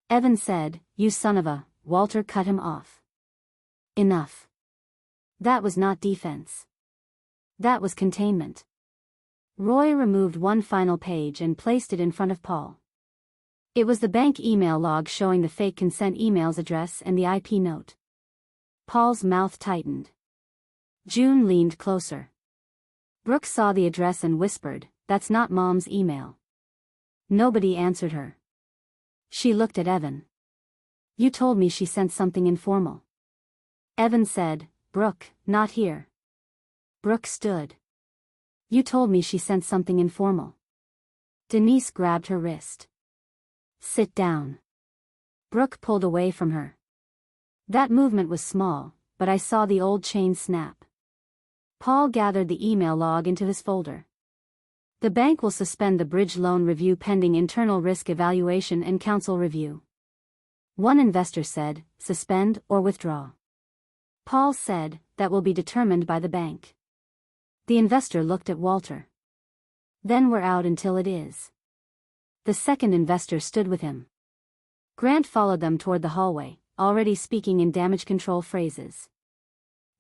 Evan said, "You son of a," Walter cut him off. "Enough. That was not defense. That was containment." Roy removed one final page and placed it in front of Paul. It was the bank email log showing the fake consent email's address and the IP note. Paul's mouth tightened. June leaned closer. Brooke saw the address and whispered, "That's not Mom's email." Nobody answered her. She looked at Evan. "You told me she sent something informal." Evan said, "Brooke, not here." Brooke stood. "You told me she sent something informal." Denise grabbed her wrist. "Sit down." Brooke pulled away from her. That movement was small, but I saw the old chain snap. Paul gathered the email log into his folder. "The bank will suspend the bridge loan review pending internal risk evaluation and council review." One investor said, "Suspend or withdraw." Paul said, "That will be determined by the bank." The investor looked at Walter. "Then we're out until it is." The second investor stood with him. Grant followed them toward the hallway, already speaking in damage control phrases.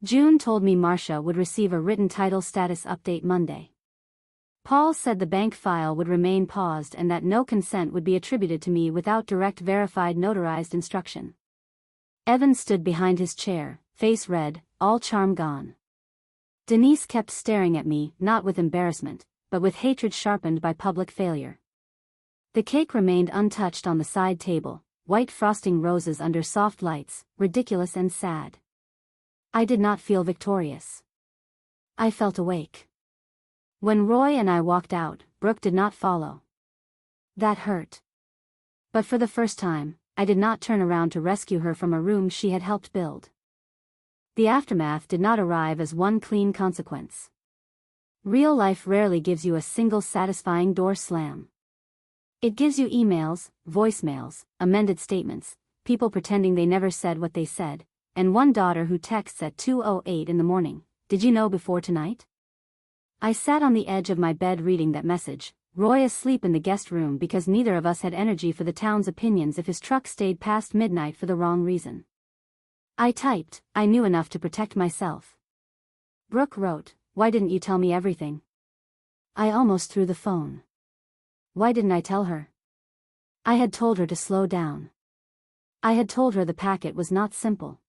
June told me Marcia would receive a written title status update Monday. Paul said the bank file would remain paused and that no consent would be attributed to me without direct verified notarized instruction. Evan stood behind his chair, face red, all charm gone. Denise kept staring at me, not with embarrassment, but with hatred sharpened by public failure. The cake remained untouched on the side table, white frosting roses under soft lights, ridiculous and sad. I did not feel victorious. I felt awake. When Roy and I walked out, Brooke did not follow. That hurt. But for the first time, I did not turn around to rescue her from a room she had helped build. The aftermath did not arrive as one clean consequence. Real life rarely gives you a single satisfying door slam. It gives you emails, voicemails, amended statements, people pretending they never said what they said, and one daughter who texts at 2:08 in the morning, "Did you know before tonight?" I sat on the edge of my bed reading that message, Roy asleep in the guest room because neither of us had energy for the town's opinions if his truck stayed past midnight for the wrong reason. I typed, "I knew enough to protect myself." Brooke wrote, "Why didn't you tell me everything?" I almost threw the phone. Why didn't I tell her? I had told her to slow down. I had told her the packet was not simple.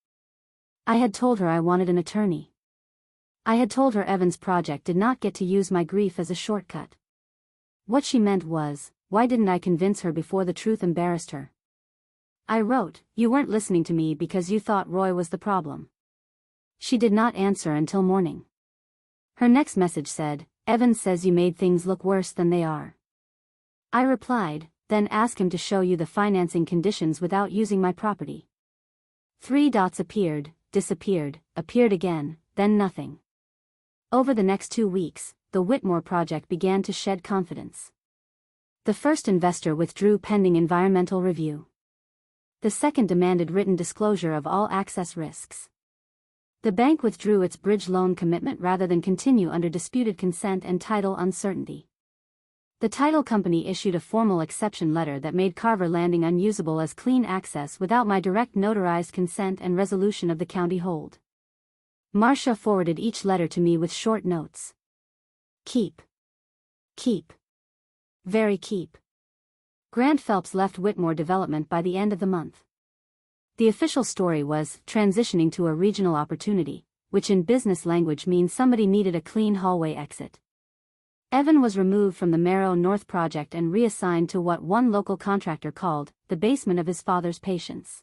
I had told her I wanted an attorney. I had told her Evan's project did not get to use my grief as a shortcut. What she meant was, why didn't I convince her before the truth embarrassed her? I wrote, "You weren't listening to me because you thought Roy was the problem." She did not answer until morning. Her next message said, "Evan says you made things look worse than they are." I replied, "Then ask him to show you the financing conditions without using my property." 3 dots appeared, disappeared, appeared again, then nothing. Over the next 2 weeks, the Whitmore project began to shed confidence. The first investor withdrew pending environmental review. The second demanded written disclosure of all access risks. The bank withdrew its bridge loan commitment rather than continue under disputed consent and title uncertainty. The title company issued a formal exception letter that made Carver Landing unusable as clean access without my direct notarized consent and resolution of the county hold. Marcia forwarded each letter to me with short notes. Keep. Keep. Very keep. Grant Phelps left Whitmore Development by the end of the month. The official story was transitioning to a regional opportunity, which in business language means somebody needed a clean hallway exit. Evan was removed from the Marrow North project and reassigned to what one local contractor called the basement of his father's patients.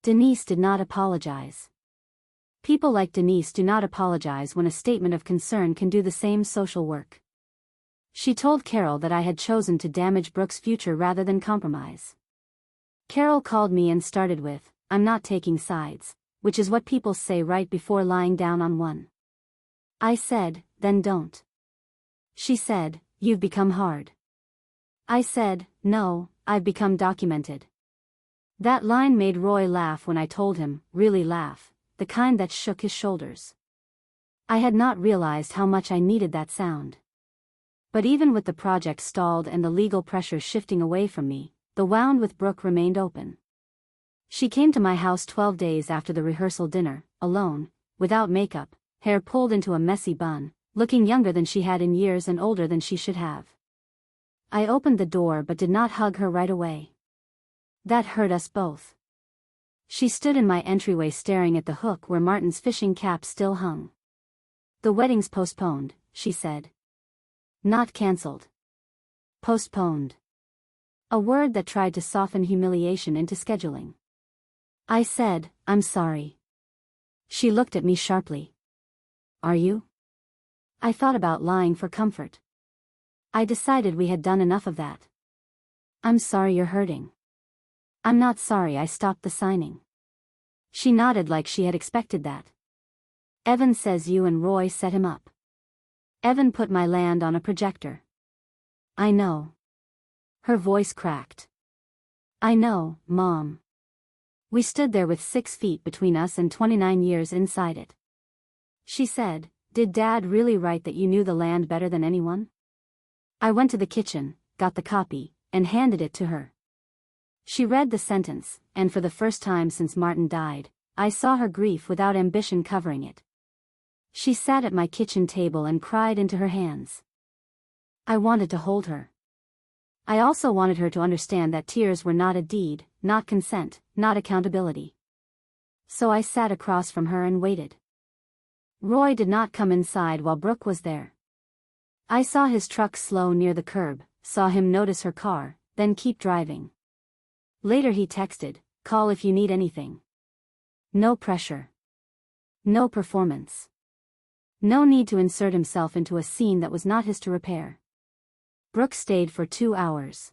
Denise did not apologize. People like Denise do not apologize when a statement of concern can do the same social work. She told Carol that I had chosen to damage Brooke's future rather than compromise. Carol called me and started with, "I'm not taking sides," which is what people say right before lying down on one. I said, "Then don't." She said, "You've become hard." I said, "No, I've become documented." That line made Roy laugh when I told him, really laugh, the kind that shook his shoulders. I had not realized how much I needed that sound. But even with the project stalled and the legal pressure shifting away from me, the wound with Brooke remained open. She came to my house 12 days after the rehearsal dinner, alone, without makeup, hair pulled into a messy bun, looking younger than she had in years and older than she should have. I opened the door but did not hug her right away. That hurt us both. She stood in my entryway staring at the hook where Martin's fishing cap still hung. The wedding's postponed, she said. Not cancelled. Postponed. A word that tried to soften humiliation into scheduling. I said, I'm sorry. She looked at me sharply. Are you? I thought about lying for comfort. I decided we had done enough of that. I'm sorry you're hurting. I'm not sorry I stopped the signing. She nodded like she had expected that. Evan says you and Roy set him up. Evan put my land on a projector. I know. Her voice cracked. I know, Mom. We stood there with 6 feet between us and 29 years inside it. She said, did Dad really write that you knew the land better than anyone? I went to the kitchen, got the copy, and handed it to her. She read the sentence, and for the first time since Martin died, I saw her grief without ambition covering it. She sat at my kitchen table and cried into her hands. I wanted to hold her. I also wanted her to understand that tears were not a deed, not consent, not accountability. So I sat across from her and waited. Roy did not come inside while Brooke was there. I saw his truck slow near the curb, saw him notice her car, then keep driving. Later he texted, call if you need anything. No pressure. No performance. No need to insert himself into a scene that was not his to repair. Brooke stayed for 2 hours.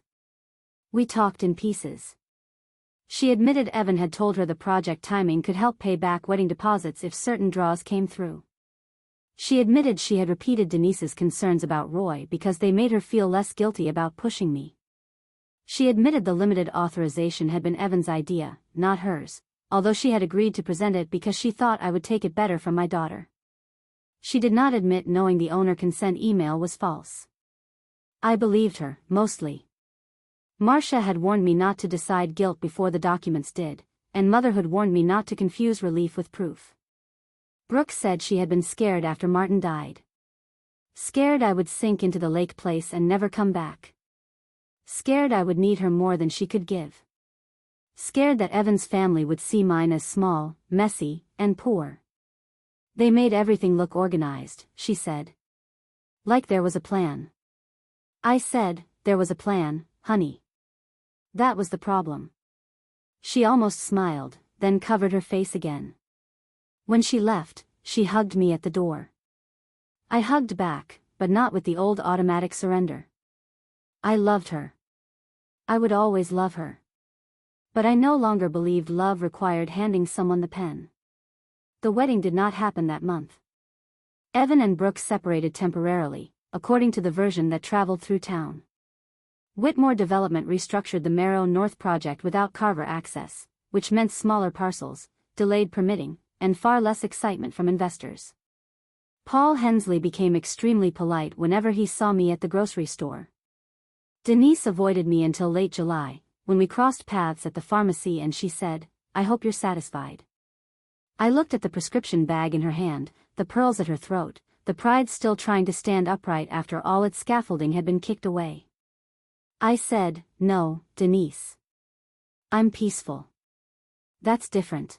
We talked in pieces. She admitted Evan had told her the project timing could help pay back wedding deposits if certain draws came through. She admitted she had repeated Denise's concerns about Roy because they made her feel less guilty about pushing me. She admitted the limited authorization had been Evan's idea, not hers, although she had agreed to present it because she thought I would take it better from my daughter. She did not admit knowing the owner consent email was false. I believed her, mostly. Marcia had warned me not to decide guilt before the documents did, and motherhood warned me not to confuse relief with proof. Brooke said she had been scared after Martin died. Scared I would sink into the lake place and never come back. Scared I would need her more than she could give. Scared that Evan's family would see mine as small, messy, and poor. They made everything look organized, she said. Like there was a plan. I said, there was a plan, honey. That was the problem. She almost smiled, then covered her face again. When she left, she hugged me at the door. I hugged back, but not with the old automatic surrender. I loved her. I would always love her. But I no longer believed love required handing someone the pen. The wedding did not happen that month. Evan and Brooke separated temporarily, according to the version that traveled through town. Whitmore Development restructured the Marrow North project without Carver access, which meant smaller parcels, delayed permitting, and far less excitement from investors. Paul Hensley became extremely polite whenever he saw me at the grocery store. Denise avoided me until late July, when we crossed paths at the pharmacy and she said, I hope you're satisfied. I looked at the prescription bag in her hand, the pearls at her throat, the pride still trying to stand upright after all its scaffolding had been kicked away. I said, no, Denise. I'm peaceful. That's different.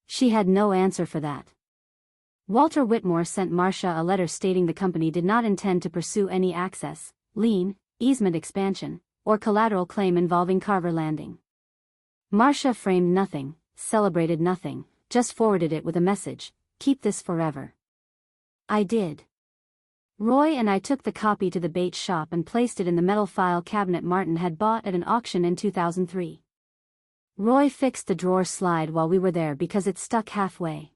She had no answer for that. Walter Whitmore sent Marcia a letter stating the company did not intend to pursue any access, lien, easement expansion, or collateral claim involving Carver Landing. Marcia framed nothing, celebrated nothing, just forwarded it with a message, keep this forever. I did. Roy and I took the copy to the bait shop and placed it in the metal file cabinet Martin had bought at an auction in 2003. Roy fixed the drawer slide while we were there because it stuck halfway.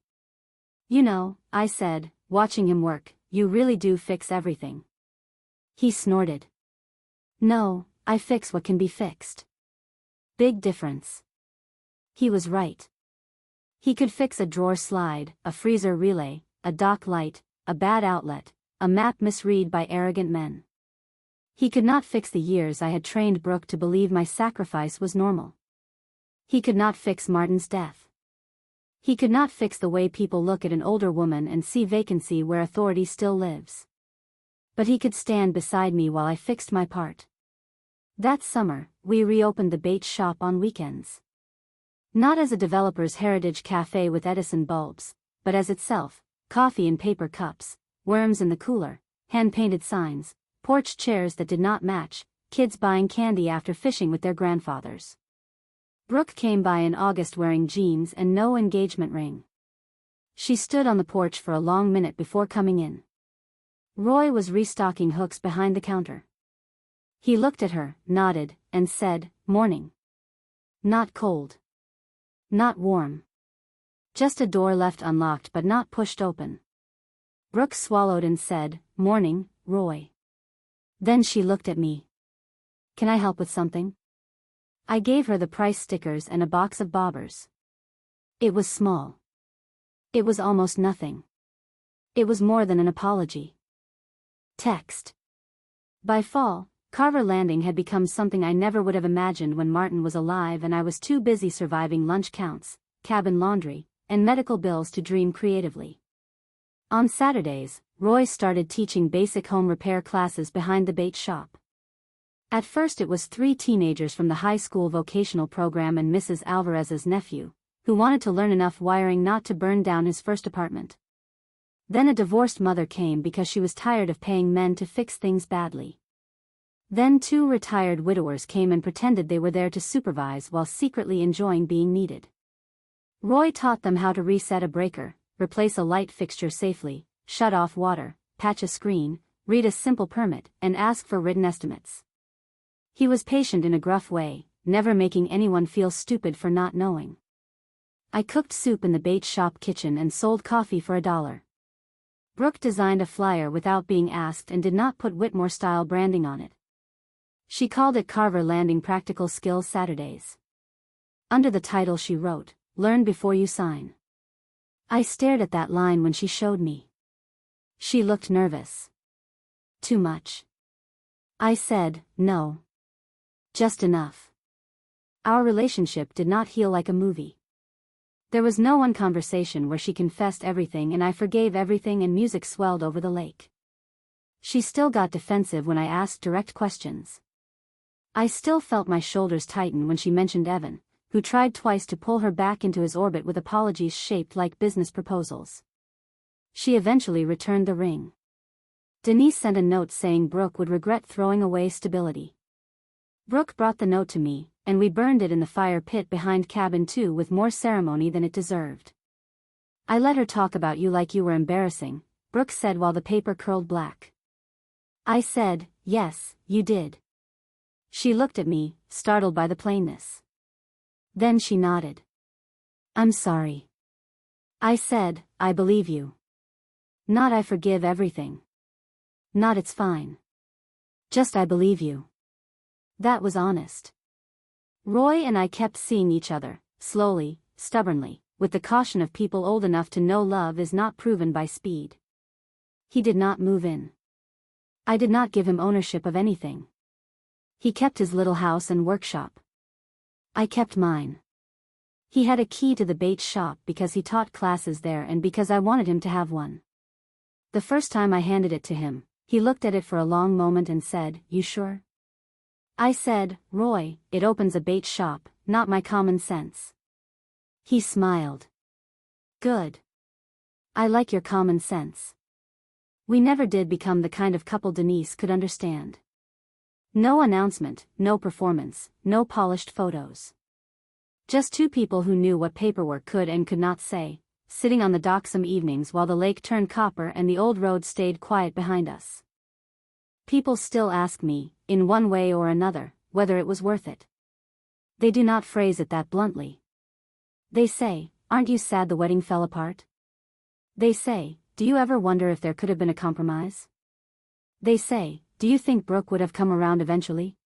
You know, I said, watching him work, you really do fix everything. He snorted. No, I fix what can be fixed. Big difference. He was right. He could fix a drawer slide, a freezer relay, a dock light, a bad outlet, a map misread by arrogant men. He could not fix the years I had trained Brooke to believe my sacrifice was normal. He could not fix Martin's death. He could not fix the way people look at an older woman and see vacancy where authority still lives. But he could stand beside me while I fixed my part. That summer, we reopened the bait shop on weekends. Not as a developer's heritage cafe with Edison bulbs, but as itself, coffee in paper cups, worms in the cooler, hand-painted signs, porch chairs that did not match, kids buying candy after fishing with their grandfathers. Brooke came by in August wearing jeans and no engagement ring. She stood on the porch for a long minute before coming in. Roy was restocking hooks behind the counter. He looked at her, nodded, and said, "Morning." Not cold. Not warm. Just a door left unlocked but not pushed open. Brooke swallowed and said, "Morning, Roy." Then she looked at me. "Can I help with something?" I gave her the price stickers and a box of bobbers. It was small. It was almost nothing. It was more than an apology. Text. By fall, Carver Landing had become something I never would have imagined when Martin was alive, and I was too busy surviving lunch counts, cabin laundry, and medical bills to dream creatively. On Saturdays, Roy started teaching basic home repair classes behind the bait shop. At first it was 3 teenagers from the high school vocational program and Mrs. Alvarez's nephew, who wanted to learn enough wiring not to burn down his first apartment. Then a divorced mother came because she was tired of paying men to fix things badly. Then 2 retired widowers came and pretended they were there to supervise while secretly enjoying being needed. Roy taught them how to reset a breaker, replace a light fixture safely, shut off water, patch a screen, read a simple permit, and ask for written estimates. He was patient in a gruff way, never making anyone feel stupid for not knowing. I cooked soup in the bait shop kitchen and sold coffee for $1. Brooke designed a flyer without being asked and did not put Whitmore-style branding on it. She called it Carver Landing Practical Skills Saturdays. Under the title she wrote, "Learn before you sign." I stared at that line when she showed me. She looked nervous. "Too much?" I said, "No. Just enough." Our relationship did not heal like a movie. There was no one conversation where she confessed everything and I forgave everything and music swelled over the lake. She still got defensive when I asked direct questions. I still felt my shoulders tighten when she mentioned Evan, who tried twice to pull her back into his orbit with apologies shaped like business proposals. She eventually returned the ring. Denise sent a note saying Brooke would regret throwing away stability. Brooke brought the note to me, and we burned it in the fire pit behind cabin 2 with more ceremony than it deserved. "I let her talk about you like you were embarrassing," Brooke said while the paper curled black. I said, "Yes, you did." She looked at me, startled by the plainness. Then she nodded. "I'm sorry." I said, "I believe you." Not "I forgive everything." Not "it's fine." Just "I believe you." That was honest. Roy and I kept seeing each other, slowly, stubbornly, with the caution of people old enough to know love is not proven by speed. He did not move in. I did not give him ownership of anything. He kept his little house and workshop. I kept mine. He had a key to the bait shop because he taught classes there and because I wanted him to have one. The first time I handed it to him, he looked at it for a long moment and said, "You sure?" I said, "Roy, it opens a bait shop, not my common sense." He smiled. "Good. I like your common sense." We never did become the kind of couple Denise could understand. No announcement, no performance, no polished photos. Just 2 people who knew what paperwork could and could not say, sitting on the dock some evenings while the lake turned copper and the old road stayed quiet behind us. People still ask me, in one way or another, whether it was worth it. They do not phrase it that bluntly. They say, "Aren't you sad the wedding fell apart?" They say, "Do you ever wonder if there could have been a compromise?" They say, "Do you think Brooke would have come around eventually?"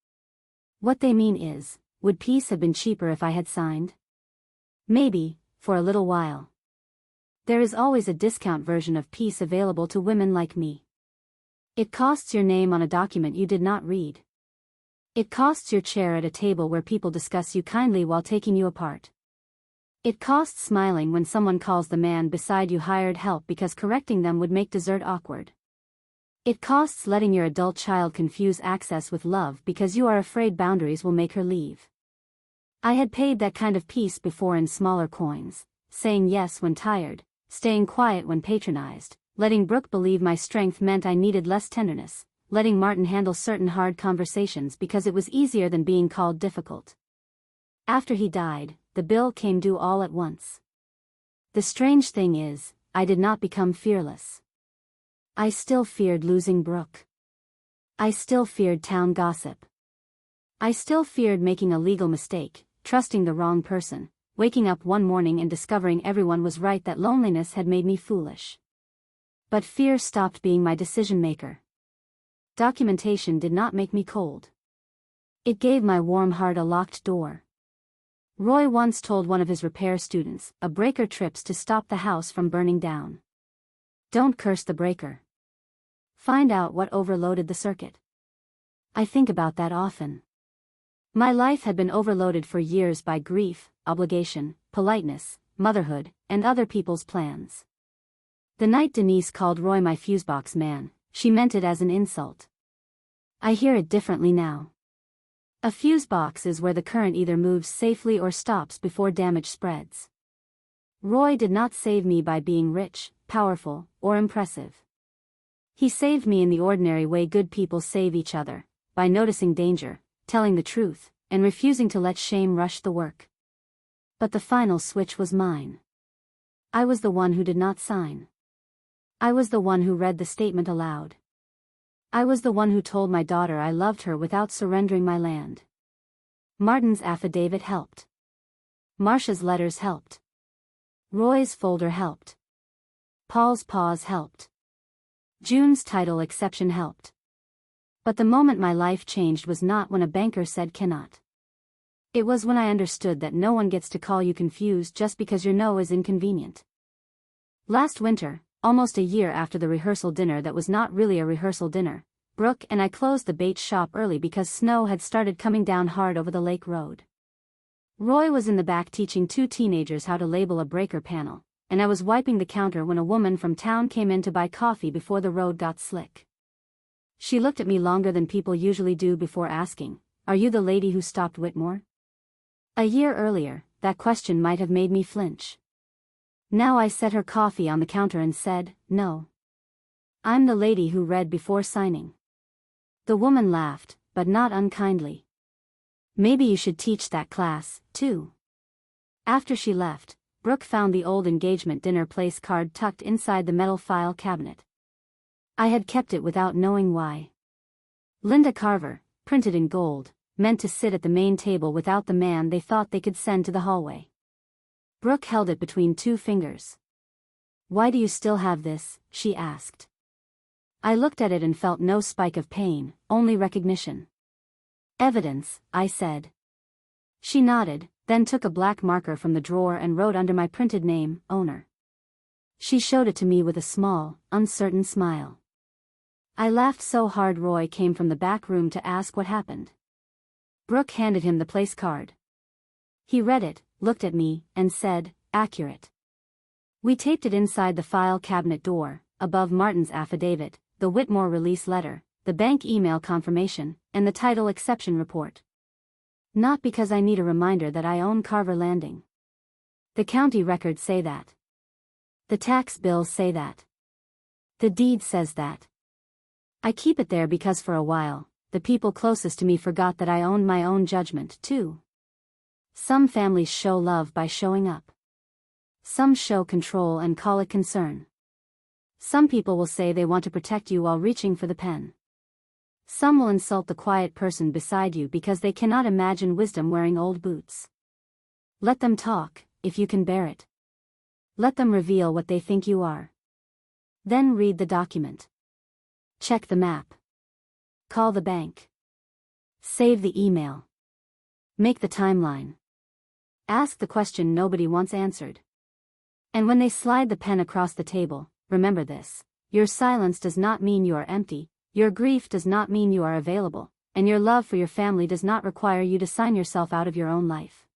What they mean is, would peace have been cheaper if I had signed? Maybe, for a little while. There is always a discount version of peace available to women like me. It costs your name on a document you did not read. It costs your chair at a table where people discuss you kindly while taking you apart. It costs smiling when someone calls the man beside you hired help because correcting them would make dessert awkward. It costs letting your adult child confuse access with love because you are afraid boundaries will make her leave. I had paid that kind of peace before in smaller coins, saying yes when tired, staying quiet when patronized, letting Brooke believe my strength meant I needed less tenderness, letting Martin handle certain hard conversations because it was easier than being called difficult. After he died, the bill came due all at once. The strange thing is, I did not become fearless. I still feared losing Brooke. I still feared town gossip. I still feared making a legal mistake, trusting the wrong person, waking up one morning and discovering everyone was right that loneliness had made me foolish. But fear stopped being my decision-maker. Documentation did not make me cold. It gave my warm heart a locked door. Roy once told one of his repair students, a breaker trips to stop the house from burning down. Don't curse the breaker. Find out what overloaded the circuit. I think about that often. My life had been overloaded for years by grief, obligation, politeness, motherhood, and other people's plans. The night Denise called Roy my fusebox man, she meant it as an insult. I hear it differently now. A fuse box is where the current either moves safely or stops before damage spreads. Roy did not save me by being rich, powerful, or impressive. He saved me in the ordinary way good people save each other, by noticing danger, telling the truth, and refusing to let shame rush the work. But the final switch was mine. I was the one who did not sign. I was the one who read the statement aloud. I was the one who told my daughter I loved her without surrendering my land. Martin's affidavit helped. Marcia's letters helped. Roy's folder helped. Paul's pause helped. June's title exception helped. But the moment my life changed was not when a banker said cannot. It was when I understood that no one gets to call you confused just because your no is inconvenient. Last winter, almost a year after the rehearsal dinner that was not really a rehearsal dinner, Brooke and I closed the bait shop early because snow had started coming down hard over the lake road. Roy was in the back teaching two teenagers how to label a breaker panel, and I was wiping the counter when a woman from town came in to buy coffee before the road got slick. She looked at me longer than people usually do before asking, "Are you the lady who stopped Whitmore?" A year earlier, that question might have made me flinch. Now I set her coffee on the counter and said, "No. I'm the lady who read before signing." The woman laughed, but not unkindly. "Maybe you should teach that class, too." After she left, Brooke found the old engagement dinner place card tucked inside the metal file cabinet. I had kept it without knowing why. Linda Carver, printed in gold, meant to sit at the main table without the man they thought they could send to the hallway. Brooke held it between two fingers. "Why do you still have this?" she asked. I looked at it and felt no spike of pain, only recognition. "Evidence," I said. She nodded, then took a black marker from the drawer and wrote under my printed name, "Owner." She showed it to me with a small, uncertain smile. I laughed so hard Roy came from the back room to ask what happened. Brooke handed him the place card. He read it, looked at me, and said, "Accurate." We taped it inside the file cabinet door, above Martin's affidavit, the Whitmore release letter, the bank email confirmation, and the title exception report. Not because I need a reminder that I own Carver Landing. The county records say that. The tax bills say that. The deed says that. I keep it there because for a while, the people closest to me forgot that I owned my own judgment, too. Some families show love by showing up. Some show control and call it concern. Some people will say they want to protect you while reaching for the pen. Some will insult the quiet person beside you because they cannot imagine wisdom wearing old boots. Let them talk, if you can bear it. Let them reveal what they think you are. Then read the document. Check the map. Call the bank. Save the email. Make the timeline. Ask the question nobody wants answered. And when they slide the pen across the table, remember this: your silence does not mean you are empty, your grief does not mean you are available, and your love for your family does not require you to sign yourself out of your own life.